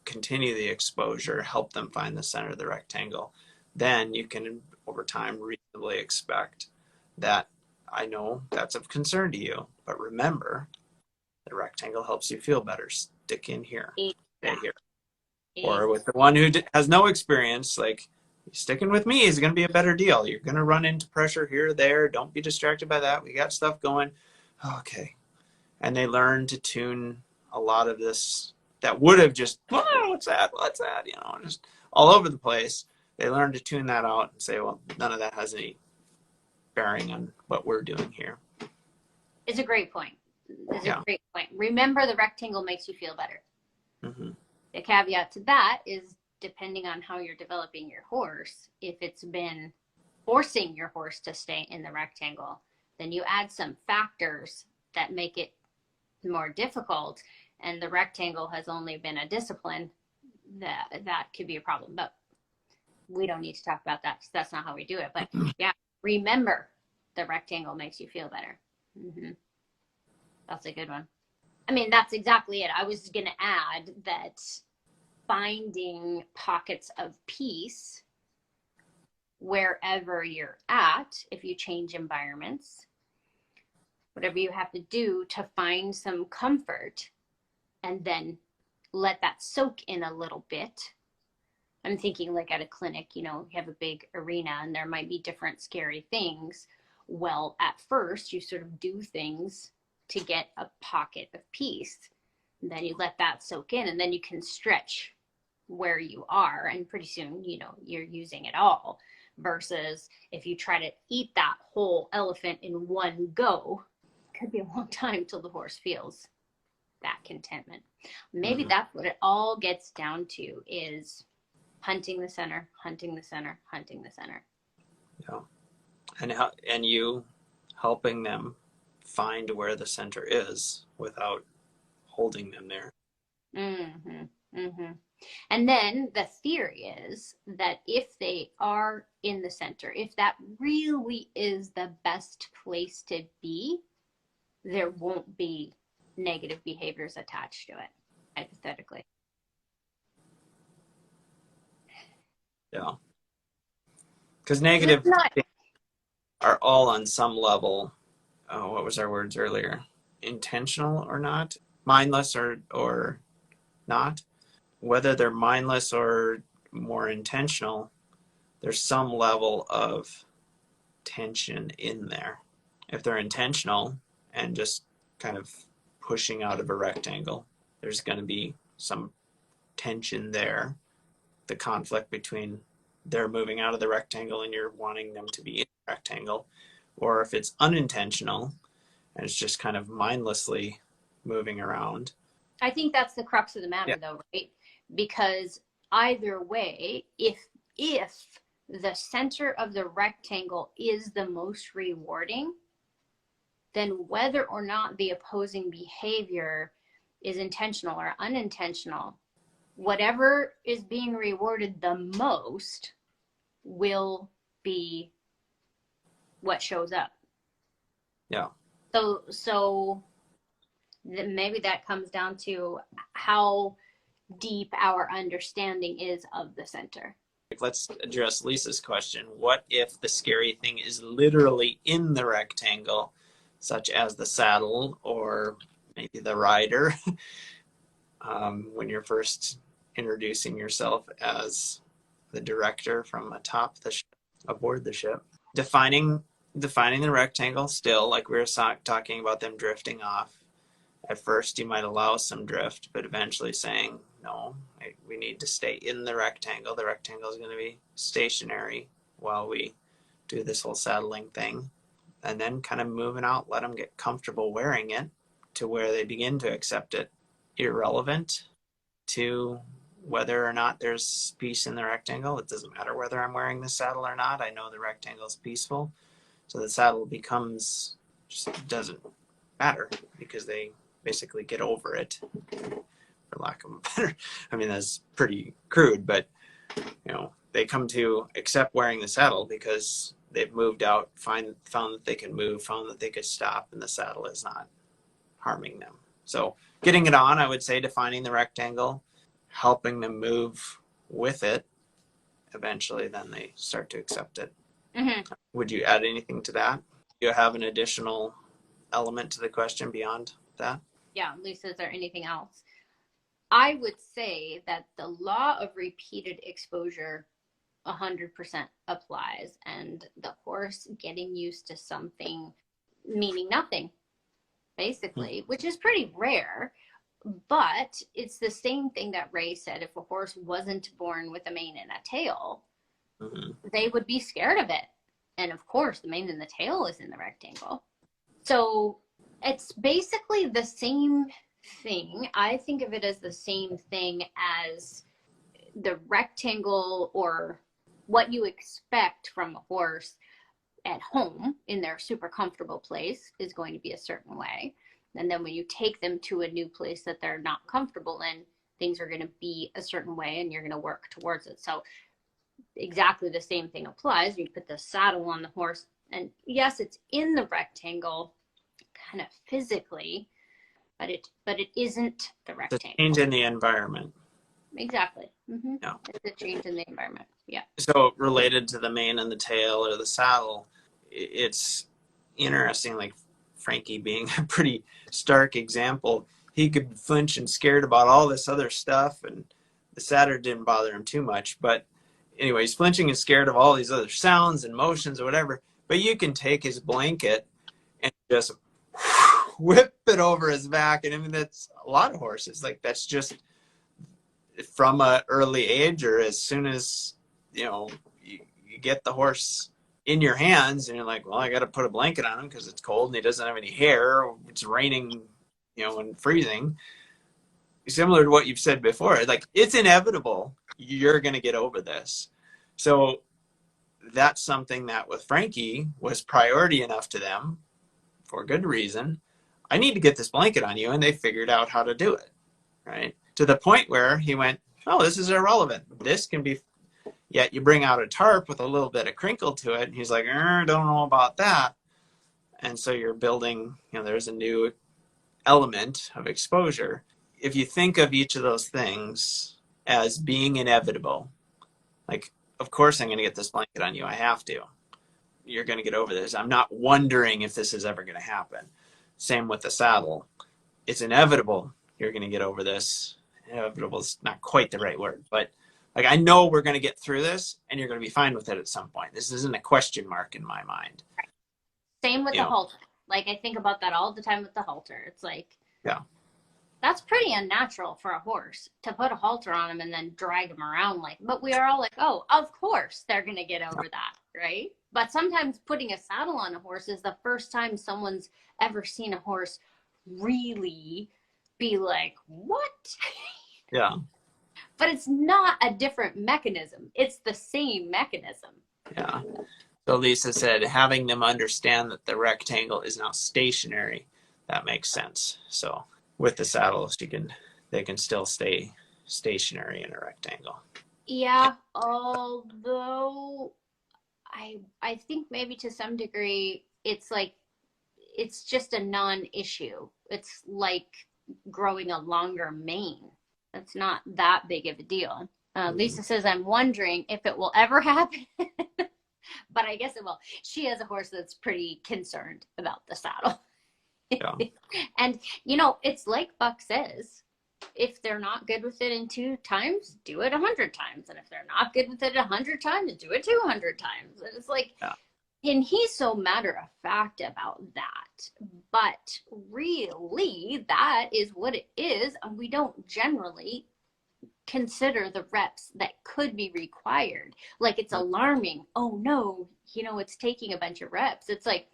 continue the exposure, help them find the center of the rectangle, then you can, over time, reasonably expect that, I know that's of concern to you, but remember, the rectangle helps you feel better. Stick in here, stay here. Or with the one who has no experience, like, sticking with me is going to be a better deal. You're going to run into pressure here or there. Don't be distracted by that. We got stuff going. Okay. And they learn to tune a lot of this that would have just, what's that? Just all over the place. They learn to tune that out and say, well, none of that has any bearing on what we're doing here. It's a great point. A great point. Remember, the rectangle makes you feel better. Mm-hmm. The caveat to that is, depending on how you're developing your horse, if it's been forcing your horse to stay in the rectangle, then you add some factors that make it more difficult, and the rectangle has only been a discipline, that could be a problem. But we don't need to talk about that, because that's not how we do it. But yeah, remember, the rectangle makes you feel better. Mm-hmm. That's a good one. I mean, that's exactly it. I was going to add that finding pockets of peace wherever you're at, if you change environments, whatever you have to do to find some comfort, and then let that soak in a little bit. I'm thinking, like, at a clinic, you have a big arena and there might be different scary things. Well, at first you sort of do things to get a pocket of peace. And then you let that soak in, and then you can stretch where you are, and pretty soon, you're using it all. Versus if you try to eat that whole elephant in one go, it could be a long time till the horse feels that contentment. Maybe that's what it all gets down to, is hunting the center, hunting the center, hunting the center. Yeah. And you helping them find where the center is without holding them there. Mm-hmm. Mm-hmm. And then the theory is that if they are in the center, if that really is the best place to be, there won't be negative behaviors attached to it, hypothetically. Yeah. Because negative are all on some level, what was our words earlier? Intentional or not? Mindless or not? Whether they're mindless or more intentional, there's some level of tension in there. If they're intentional and just kind of pushing out of a rectangle, there's going to be some tension there. The conflict between they're moving out of the rectangle and you're wanting them to be in the rectangle. Or if it's unintentional and it's just kind of mindlessly moving around. I think that's the crux of the matter, though, right? Because either way, if the center of the rectangle is the most rewarding, then whether or not the opposing behavior is intentional or unintentional, whatever is being rewarded the most will be what shows up. Yeah. So maybe that comes down to how deep our understanding is of the center. Let's address Lisa's question. What if the scary thing is literally in the rectangle, such as the saddle or maybe the rider, when you're first introducing yourself as the director from atop the ship, aboard the ship, defining the rectangle still, like we were talking about them drifting off, at first you might allow some drift, but eventually saying, no, we need to stay in the rectangle. The rectangle is going to be stationary while we do this whole saddling thing. And then kind of moving out, let them get comfortable wearing it to where they begin to accept it, irrelevant to whether or not there's peace in the rectangle. It doesn't matter whether I'm wearing the saddle or not. I know the rectangle is peaceful. So the saddle becomes, just doesn't matter because they basically get over it, for lack of a better, I mean, that's pretty crude, but they come to accept wearing the saddle because they've moved out, found that they can move, found that they could stop, and the saddle is not harming them. So getting it on, I would say, defining the rectangle, helping them move with it, eventually then they start to accept it. Mm-hmm. Would you add anything to that? Do you have an additional element to the question beyond that? Yeah, Lisa, is there anything else? I would say that the law of repeated exposure 100% applies, and the horse getting used to something meaning nothing, basically, which is pretty rare. But it's the same thing that Ray said. If a horse wasn't born with a mane and a tail, they would be scared of it. And of course, the mane and the tail is in the rectangle. So it's basically the same thing. I think of it as the same thing as the rectangle, or what you expect from a horse at home in their super comfortable place is going to be a certain way. And then when you take them to a new place that they're not comfortable in, things are going to be a certain way and you're going to work towards it. So exactly the same thing applies. You put the saddle on the horse, and yes, it's in the rectangle kind of physically, but it isn't the rectangle. The change in the environment. Exactly. Mm-hmm. Yeah. It's a change in the environment. Yeah. So related to the mane and the tail or the saddle, it's interesting, like Frankie being a pretty stark example. He could flinch and scared about all this other stuff, and the saddle didn't bother him too much. But anyway, he's flinching and scared of all these other sounds and motions or whatever. But you can take his blanket and just whip it over his back. And I mean, that's a lot of horses. Like, that's just from an early age, or as soon as, you get the horse in your hands and you're like, well, I got to put a blanket on him because it's cold and he doesn't have any hair. It's raining, and freezing. Similar to what you've said before, like, it's inevitable. You're going to get over this. So that's something that with Frankie was priority enough to them for good reason. I need to get this blanket on you. And they figured out how to do it. Right. To the point where he went, oh, this is irrelevant. This can be, yet you bring out a tarp with a little bit of crinkle to it. And he's like, don't know about that. And so you're building, there's a new element of exposure. If you think of each of those things as being inevitable, like, of course I'm going to get this blanket on you. I have to. You're going to get over this. I'm not wondering if this is ever going to happen. Same with the saddle. It's inevitable. You're going to get over this. Inevitable is not quite the right word, but like, I know we're going to get through this and you're going to be fine with it at some point. This isn't a question mark in my mind. Same with the halter. Like, I think about that all the time with the halter. It's like, yeah, that's pretty unnatural for a horse to put a halter on him and then drag him around. But we are all like, oh, of course they're going to get over that, right? But sometimes putting a saddle on a horse is the first time someone's ever seen a horse really be like, what? Yeah. But it's not a different mechanism. It's the same mechanism. Yeah. So Lisa said, having them understand that the rectangle is now stationary, that makes sense. So with the saddles, they can still stay stationary in a rectangle. Yeah, although I think maybe to some degree it's just a non-issue. It's like growing a longer mane. That's not that big of a deal. Lisa says, I'm wondering if it will ever happen. But I guess it will. She has a horse that's pretty concerned about the saddle. Yeah. And, it's like Buck says, if they're not good with it in 2 times, do it 100 times. And if they're not good with it 100 times, do it 200 times. And it's like, And he's so matter of fact about that. But really, that is what it is. And we don't generally consider the reps that could be required. Like, it's alarming. Oh no, it's taking a bunch of reps. It's like,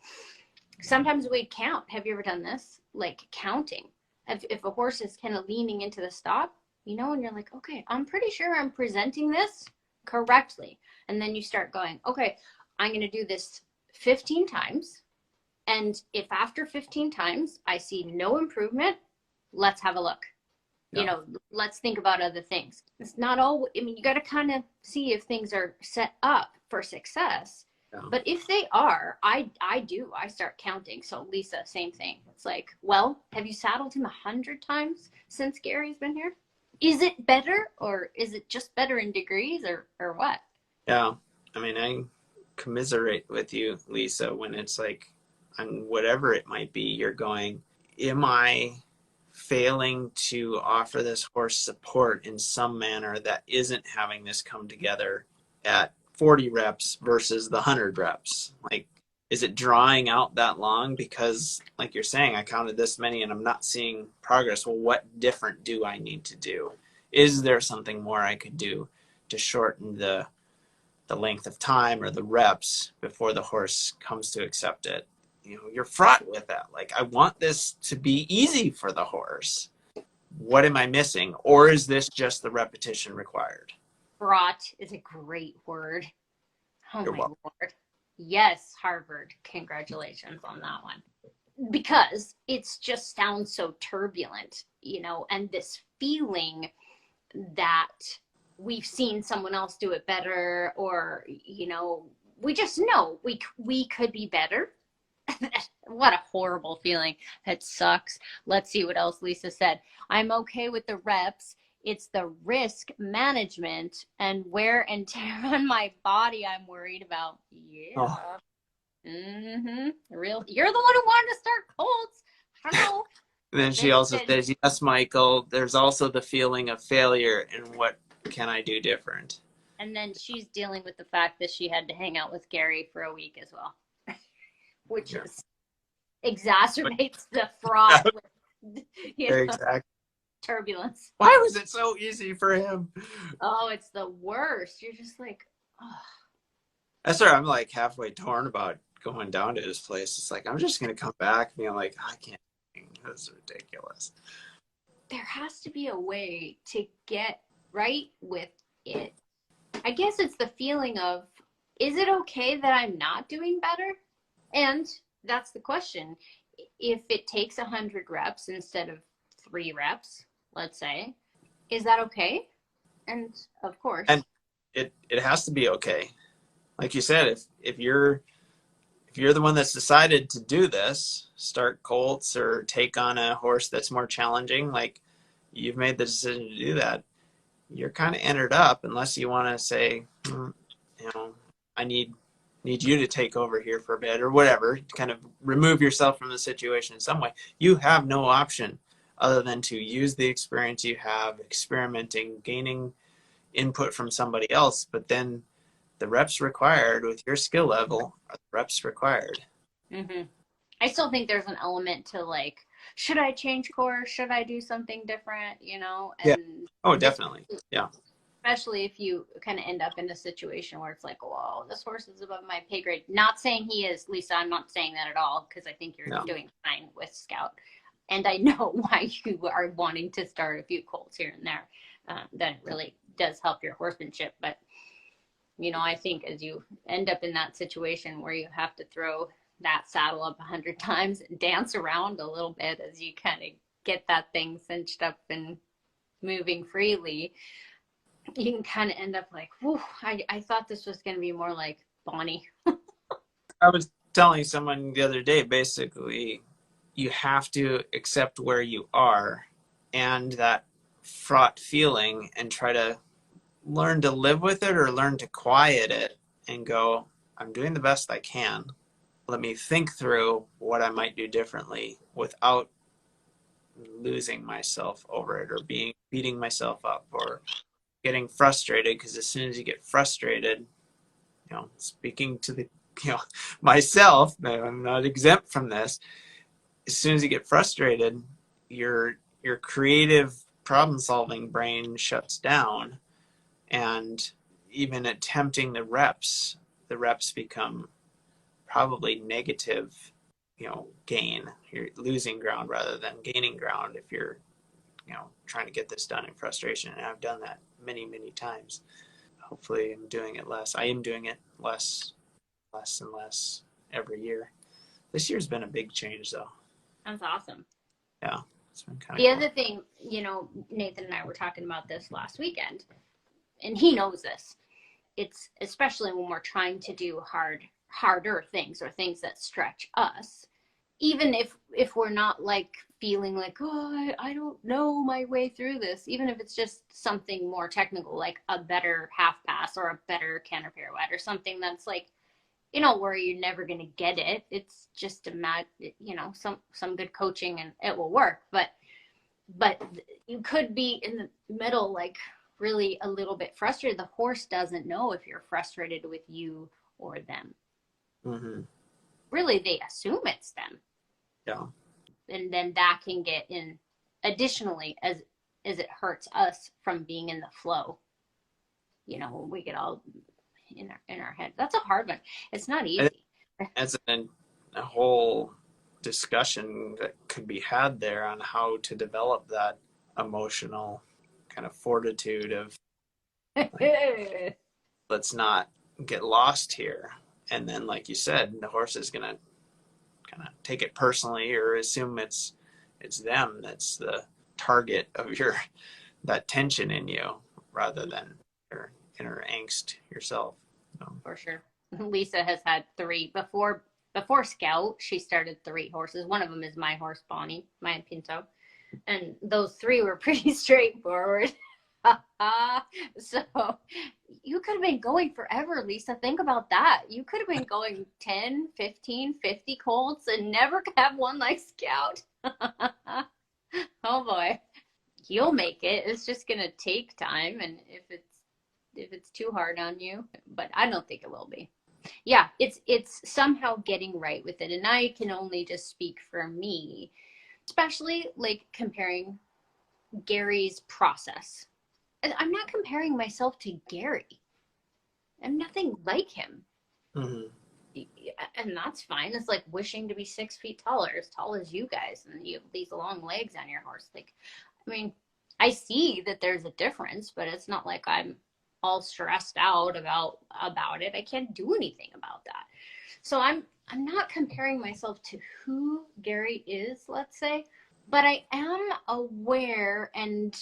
sometimes we'd count. Have you ever done this? Like counting. If a horse is kind of leaning into the stop, and you're like, okay, I'm pretty sure I'm presenting this correctly. And then you start going, okay, I'm going to do this 15 times. And if after 15 times I see no improvement, let's have a look. Yeah. Let's think about other things. It's not all, you got to kind of see if things are set up for success. Yeah. But if they are, I start counting. So Lisa, same thing. It's like, well, have you saddled him 100 times since Gary's been here? Is it better, or is it just better in degrees, or what? Yeah. I commiserate with you, Lisa, when it's like, on whatever it might be, you're going, am I failing to offer this horse support in some manner that isn't having this come together at 40 reps versus the 100 reps? Like, is it drawing out that long? Because like you're saying, I counted this many and I'm not seeing progress. Well, what different do I need to do? Is there something more I could do to shorten the length of time or the reps before the horse comes to accept it? You're fraught with that. Like, I want this to be easy for the horse. What am I missing? Or is this just the repetition required? Fraught is a great word. Oh, You're my welcome. Lord. Yes, Harvard. Congratulations on that one. Because it's just sounds so turbulent, and this feeling that we've seen someone else do it better, or, we just know we could be better. What a horrible feeling. That sucks. Let's see what else Lisa said. I'm okay with the reps. It's the risk management and wear and tear on my body I'm worried about. Yeah. Oh. Mm-hmm. You're the one who wanted to start colts. Hello. And then she also says, yes, Michael, there's also the feeling of failure, and what can I do different? And then she's dealing with the fact that she had to hang out with Gary for a week as well, which exacerbates the fraud with, Exactly. turbulence. Why was it so easy for him? Oh, it's the worst. You're just like, oh. That's where I'm like halfway torn about going down to his place. It's like, I'm just going to come back and be like, I can't. This is ridiculous. There has to be a way to get right with it. I guess it's the feeling of, is it okay that I'm not doing better? And that's the question. If it takes 100 reps instead of 3 reps, let's say, is that okay? And of course. And it has to be okay. Like you said, if you're the one that's decided to do this, start colts or take on a horse that's more challenging, like you've made the decision to do that, you're kind of entered up, unless you want to say, I need you to take over here for a bit or whatever, kind of remove yourself from the situation in some way. You have no option other than to use the experience you have, experimenting, gaining input from somebody else, but then the reps required with your skill level are the reps required. Mm-hmm. I still think there's an element to like, should I change course? Should I do something different? And yeah. Oh, definitely. Yeah. Especially if you kind of end up in a situation where it's like, whoa, this horse is above my pay grade. Not saying he is, Lisa. I'm not saying that at all, because I think you're doing fine with Scout. And I know why you are wanting to start a few colts here and there. That really does help your horsemanship. But, I think as you end up in that situation where you have to throw that saddle up 100 times and dance around a little bit as you kind of get that thing cinched up and moving freely, you can kind of end up like, whew, I thought this was going to be more like Bonnie. I was telling someone the other day, basically, you have to accept where you are and that fraught feeling and try to learn to live with it or learn to quiet it and go, I'm doing the best I can. Let me think through what I might do differently without losing myself over it or beating myself up or getting frustrated, because as soon as you get frustrated, speaking to the myself, I'm not exempt from this. As soon as you get frustrated, your creative problem solving brain shuts down, and even attempting the reps become probably negative, gain. You're losing ground rather than gaining ground if you're, trying to get this done in frustration. And I've done that many, many times. Hopefully I'm doing it less. I am doing it less and less every year. This year's been a big change though. That's awesome. Yeah. It's been kind of the other thing, Nathan and I were talking about this last weekend, and he knows this. It's especially when we're trying to do harder things or things that stretch us, even if we're not like feeling like, oh, I don't know my way through this, even if it's just something more technical, like a better half pass or a better canter pirouette or something that's like, where you're never going to get it. It's just some good coaching and it will work. But you could be in the middle, like really a little bit frustrated. The horse doesn't know if you're frustrated with you or them. Mm-hmm. Really, they assume it's them. Yeah. And then that can get in additionally as it hurts us from being in the flow. When we get all in our head. That's a hard one. It's not easy. As a whole discussion that could be had there on how to develop that emotional kind of fortitude of let's not get lost here. And then, like you said, the horse is going to kind of take it personally or assume it's them that's the target of that tension in you rather than your inner angst yourself. For sure. Lisa has had 3 before Scout. She started 3 horses. One of them is my horse, Bonnie, my Pinto, and those 3 were pretty straightforward. So you could have been going forever, Lisa. Think about that. You could have been going 10, 15, 50 colts and never have one like Scout. Oh boy, you'll make it. It's just gonna take time, and if it's too hard on you, but I don't think it will be. Yeah, it's somehow getting right with it. And I can only just speak for me, especially like comparing Gary's process. I'm not comparing myself to Gary. I'm nothing like him. Mm-hmm. And that's fine. It's like wishing to be 6 feet taller, as tall as you guys, and you have these long legs on your horse. Like, I mean, I see that there's a difference, but it's not like I'm all stressed out about it. I can't do anything about that. So I'm not comparing myself to who Gary is, let's say, but I am aware and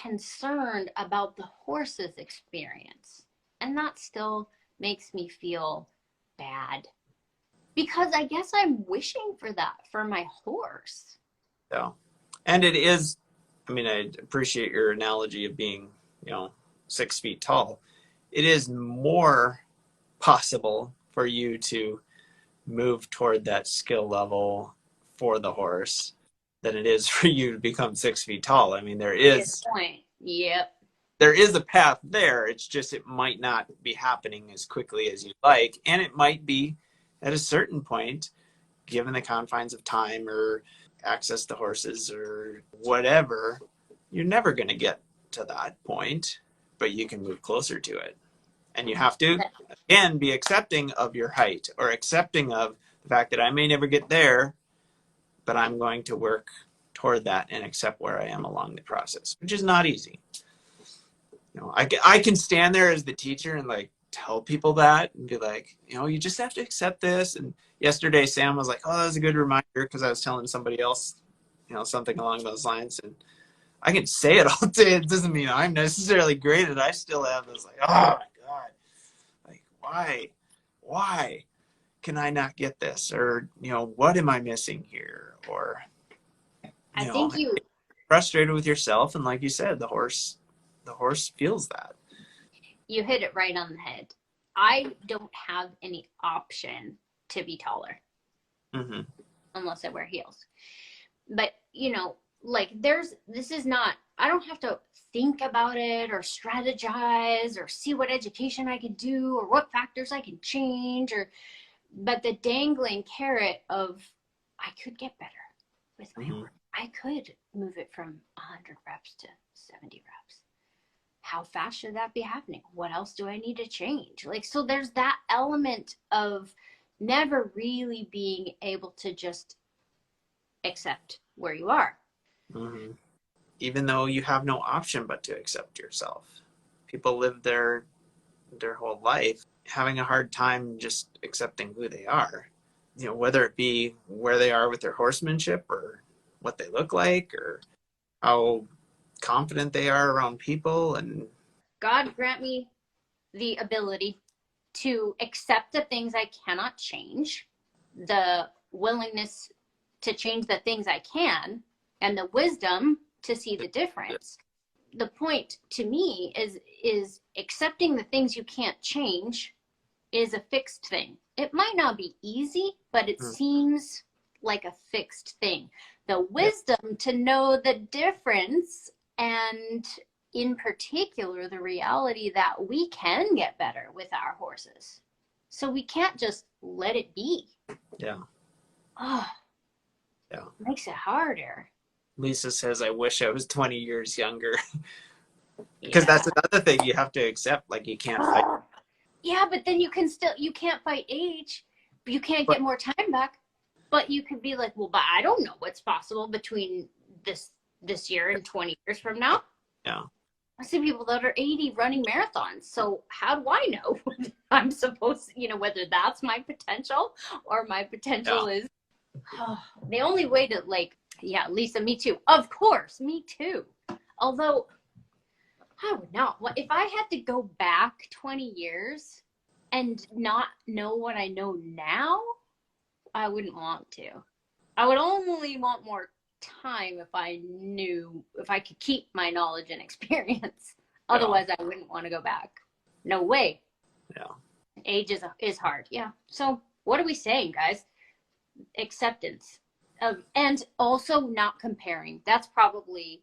concerned about the horse's experience. And that still makes me feel bad, because I guess I'm wishing for that for my horse. Yeah. And it is, I appreciate your analogy of being, 6 feet tall. It is more possible for you to move toward that skill level for the horse than it is for you to become 6 feet tall. There is good point. Yep. There is a path there. It's just, it might not be happening as quickly as you'd like. And it might be at a certain point, given the confines of time or access to horses or whatever, you're never going to get to that point, but you can move closer to it. And you have to, again, be accepting of your height or accepting of the fact that I may never get there, but I'm going to work toward that and accept where I am along the process, which is not easy. I can stand there as the teacher and like tell people that and be like, you just have to accept this. And yesterday Sam was like, oh, that was a good reminder, because I was telling somebody else, something along those lines. And I can say it all day. It doesn't mean I'm necessarily great at it. I still have this like, oh my God, like why can I not get this? Or, what am I missing here? Or, I think you frustrated with yourself. And like you said, the horse feels that. You hit it right on the head. I don't have any option to be taller. Mm-hmm. Unless I wear heels. But, like this is not, I don't have to think about it or strategize or see what education I could do or what factors I can change, but the dangling carrot of, I could get better with my horse. I could move it from 100 reps to 70 reps. How fast should that be happening? What else do I need to change? Like, so there's that element of never really being able to just accept where you are. Mm-hmm. Even though you have no option but to accept yourself. People live their whole life having a hard time just accepting who they are. You know, whether it be where they are with their horsemanship or what they look like or how confident they are around people. And God grant me the ability to accept the things I cannot change, the willingness to change the things I can, and the wisdom to see the difference. The point to me is accepting the things you can't change is a fixed thing. It might not be easy, but it seems like a fixed thing. The wisdom to know the difference, and in particular, the reality that we can get better with our horses. So we can't just let it be. Yeah. Oh, yeah. Makes it harder. Lisa says, I wish I was 20 years younger. Because that's another thing you have to accept. Like, you can't fight. Yeah, but then you can't fight age. You can't get more time back. But you could be like, well, but I don't know what's possible between this year and 20 years from now. Yeah. I see people that are 80 running marathons. So how do I know I'm supposed to, whether that's my potential or my potential is the only way to Lisa, me too. Of course, me too. Although I would not. If I had to go back 20 years and not know what I know now, I wouldn't want to. I would only want more time if I could keep my knowledge and experience. Otherwise, I wouldn't want to go back. No way. Yeah. Age is hard. Yeah. So what are we saying, guys? Acceptance and also not comparing. That's probably,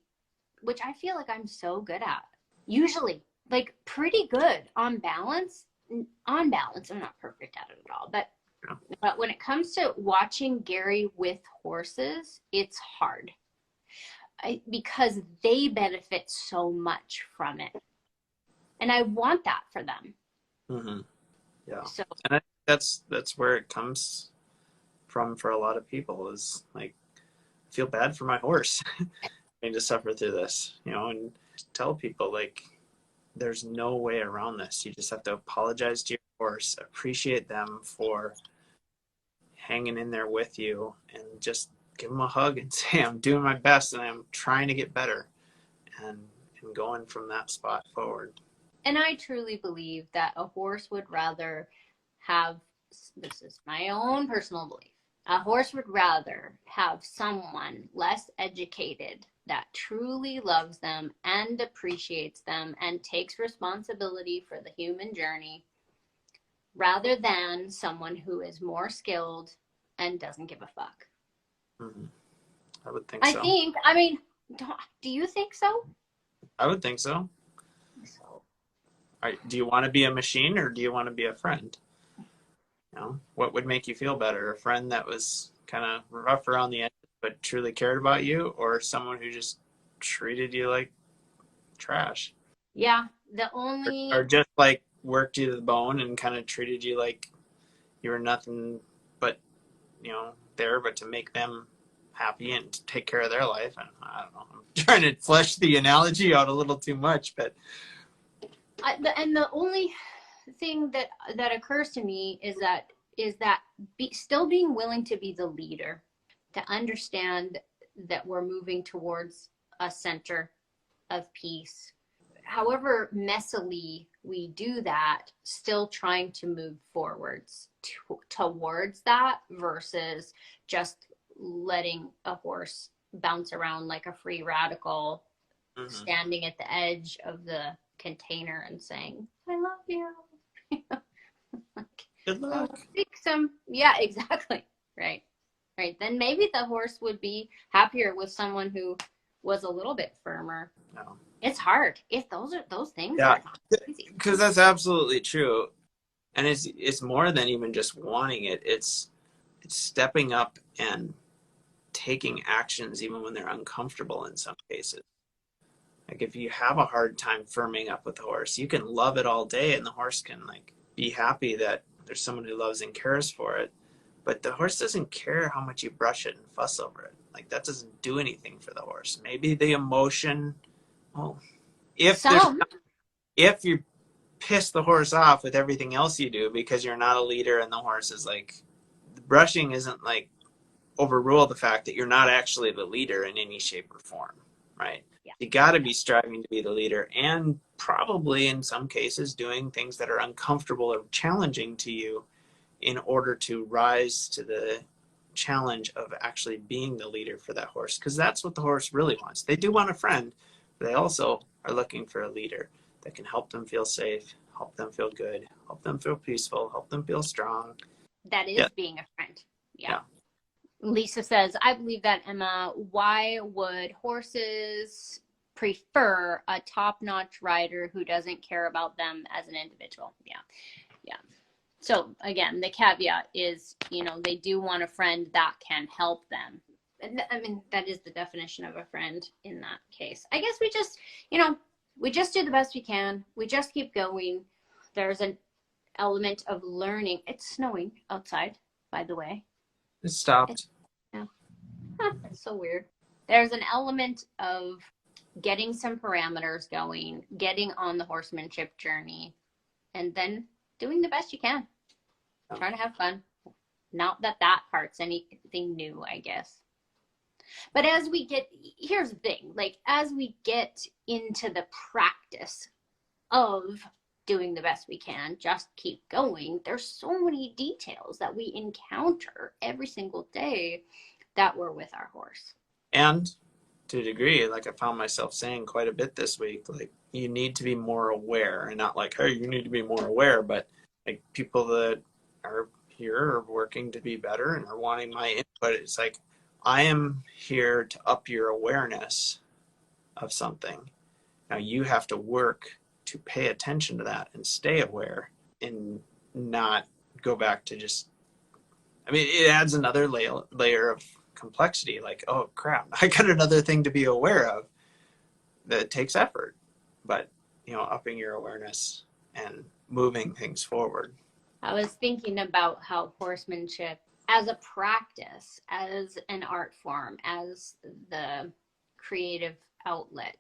which I feel like I'm so good at. Usually, like pretty good on balance. I'm not perfect at it at all, but when it comes to watching Gary with horses, it's hard because they benefit so much from it. And I want that for them. Mm-hmm. Yeah. So, and I think that's where it comes from for a lot of people is like, I feel bad for my horse having to suffer through this, and tell people like, there's no way around this. You just have to apologize to your horse, appreciate them for hanging in there with you, and just give them a hug and say, I'm doing my best and I'm trying to get better, and going from that spot forward. And I truly believe that a horse would rather have, this is my own personal belief, a horse would rather have someone less educated that truly loves them and appreciates them and takes responsibility for the human journey rather than someone who is more skilled and doesn't give a fuck. Mm-hmm. I would think so. Do you think so? I would think so. Do you want to be a machine or do you want to be a friend? What would make you feel better? A friend that was kind of rough around the edges but truly cared about you, or someone who just treated you like trash? Yeah, or just like worked you to the bone and kind of treated you like you were nothing but, there but to make them happy and to take care of their life. And I don't know, I'm trying to flesh the analogy out a little too much, but the only thing that occurs to me is that still being willing to be the leader, to understand that we're moving towards a center of peace. However messily we do that, still trying to move forwards towards that versus just letting a horse bounce around like a free radical, standing at the edge of the container and saying, I love you. Good luck. Fix them. Yeah, exactly. Right. right, then maybe the horse would be happier with someone who was a little bit firmer. No. It's hard. If those things Yeah, are not easy. because that's absolutely true. And it's more than even just wanting it. It's stepping up and taking actions even when they're uncomfortable in some cases. Like if you have a hard time firming up with the horse, you can love it all day and the horse can like be happy that there's someone who loves and cares for it. But the horse doesn't care how much you brush it and fuss over it. Like that doesn't do anything for the horse. Maybe the emotion, well, if you piss the horse off with everything else you do because you're not a leader and the horse is like, the brushing isn't like overrule the fact that you're not actually the leader in any shape or form, right? Yeah. You got to be striving to be the leader and probably in some cases doing things that are uncomfortable or challenging to you in order to rise to the challenge of actually being the leader for that horse, because that's what the horse really wants. They do want a friend, but they also are looking for a leader that can help them feel safe, help them feel good, help them feel peaceful, help them feel strong. That is being a friend. Yeah. Lisa says, I believe that, Emma. Why would horses prefer a top-notch rider who doesn't care about them as an individual? Yeah. So again, the caveat is, they do want a friend that can help them. And I mean, that is the definition of a friend in that case. I guess we just, we just do the best we can. We just keep going. There's an element of learning. It's snowing outside, by the way. It stopped. It's so weird. There's an element of getting some parameters going, getting on the horsemanship journey, and then doing the best you can. Trying to have fun. Not that part's anything new, I guess. But here's the thing, like as we get into the practice of doing the best we can, just keep going, there's so many details that we encounter every single day that we're with our horse. And to a degree, like I found myself saying quite a bit this week, like you need to be more aware, and not like, hey, you need to be more aware, but like people that are here are working to be better and are wanting my input. It's like, I am here to up your awareness of something. Now you have to work to pay attention to that and stay aware and not go back to just, I mean, it adds another layer of complexity. Like, oh crap, I got another thing to be aware of that takes effort, but upping your awareness and moving things forward. I was thinking about how horsemanship as a practice, as an art form, as the creative outlet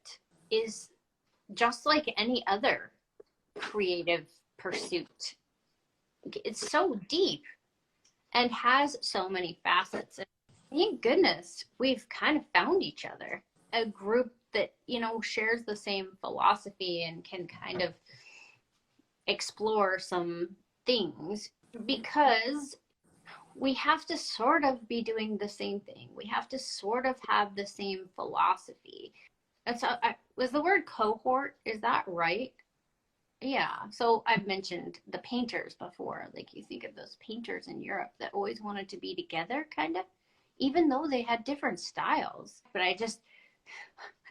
is just like any other creative pursuit. It's so deep and has so many facets. And thank goodness we've kind of found each other, a group that, shares the same philosophy and can kind of explore some things, because we have to sort of be doing the same thing. We have to sort of have the same philosophy. That's was the word cohort, is that right? Yeah. So I've mentioned the painters before. Like you think of those painters in Europe that always wanted to be together, kind of, even though they had different styles. But I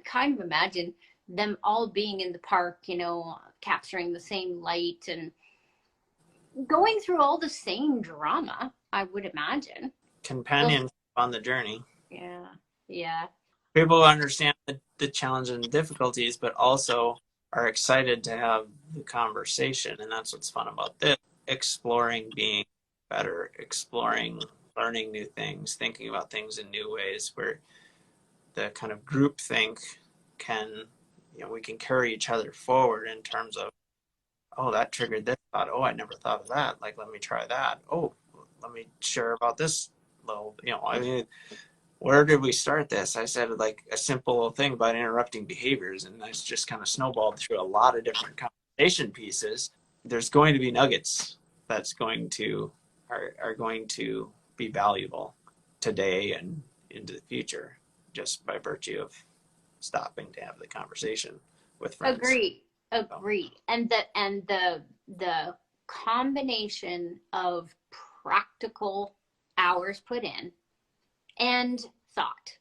kind of imagine them all being in the park, capturing the same light and going through all the same drama, I would imagine. Companions on the journey. Yeah. People understand the challenge and the difficulties, but also are excited to have the conversation. And that's what's fun about this. Exploring being better, exploring, learning new things, thinking about things in new ways, where the kind of group think can, we can carry each other forward in terms of, oh, that triggered this thought. Oh, I never thought of that. Like, let me try that. Oh, let me share about this little, I mean, where did we start this? I said like a simple thing about interrupting behaviors, and that's just kind of snowballed through a lot of different conversation pieces. There's going to be nuggets that's are going to be valuable today and into the future, just by virtue of stopping to have the conversation with friends. Agree. And the combination of practical hours put in and thought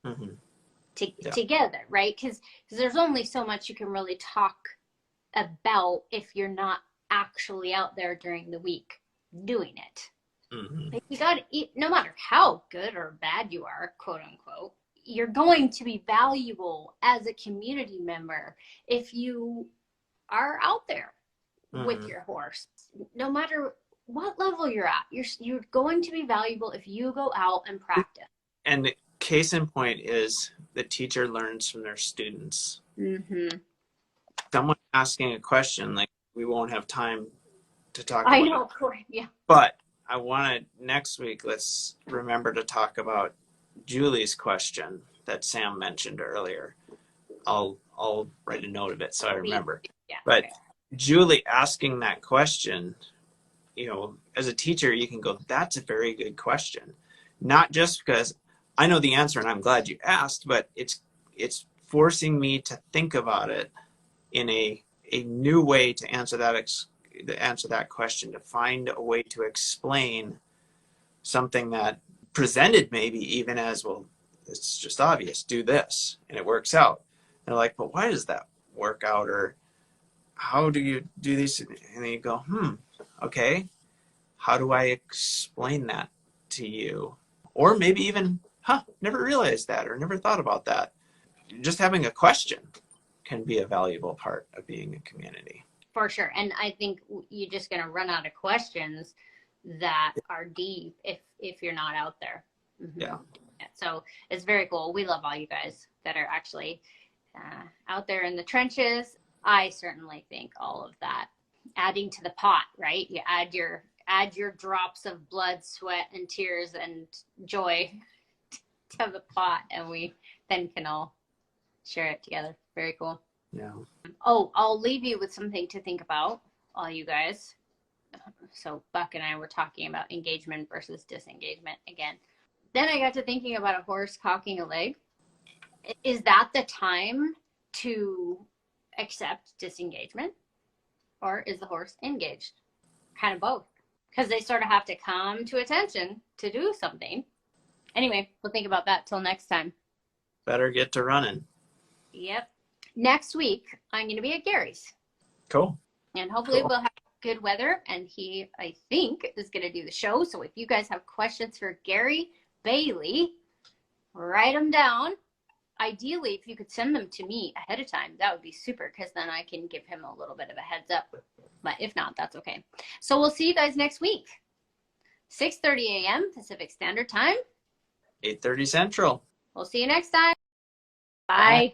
Mm-hmm. together, right? Because there's only so much you can really talk about if you're not actually out there during the week doing it. Mm-hmm. Like you got to, no matter how good or bad you are, quote unquote, you're going to be valuable as a community member if you are out there with your horse. No matter what level you're at, you're going to be valuable if you go out and practice. And the case in point is the teacher learns from their students. Mm-hmm. Someone asking a question, like, we won't have time to talk about I know, Corey. Yeah. But I want to, next week, let's remember to talk about Julie's question that Sam mentioned earlier. I'll write a note of it so I remember. Yeah, but okay. Julie asking that question, you know, as a teacher, you can go, that's a very good question. Not just because I know the answer and I'm glad you asked, but it's forcing me to think about it in a new way to answer that question, to find a way to explain something that presented maybe even as, well, it's just obvious, do this, and it works out. And they're like, but why does that work out? Or how do you do these? And then you go, okay, how do I explain that to you? Or maybe even, never realized that or never thought about that. Just having a question can be a valuable part of being a community. For sure. And I think you're just going to run out of questions that are deep if you're not out there. Mm-hmm. Yeah. So it's very cool. We love all you guys that are actually out there in the trenches. I certainly think all of that adding to the pot, right? You add your drops of blood, sweat, and tears and joy to the pot, and we then can all share it together. Very cool. Yeah. Oh, I'll leave you with something to think about, all you guys. So Buck and I were talking about engagement versus disengagement again. Then I got to thinking about a horse cocking a leg. Is that the time to accept disengagement? Or is the horse engaged? Kind of both. Because they sort of have to come to attention to do something. Anyway, we'll think about that till next time. Better get to running. Yep. Next week, I'm going to be at Gary's. Cool. And hopefully we'll have good weather. And he, I think, is going to do the show. So if you guys have questions for Gary Bailey, write them down. Ideally, if you could send them to me ahead of time, that would be super, because then I can give him a little bit of a heads up. But if not, that's okay. So we'll see you guys next week. 6:30 a.m. Pacific Standard Time. 8:30 Central. We'll see you next time. Bye.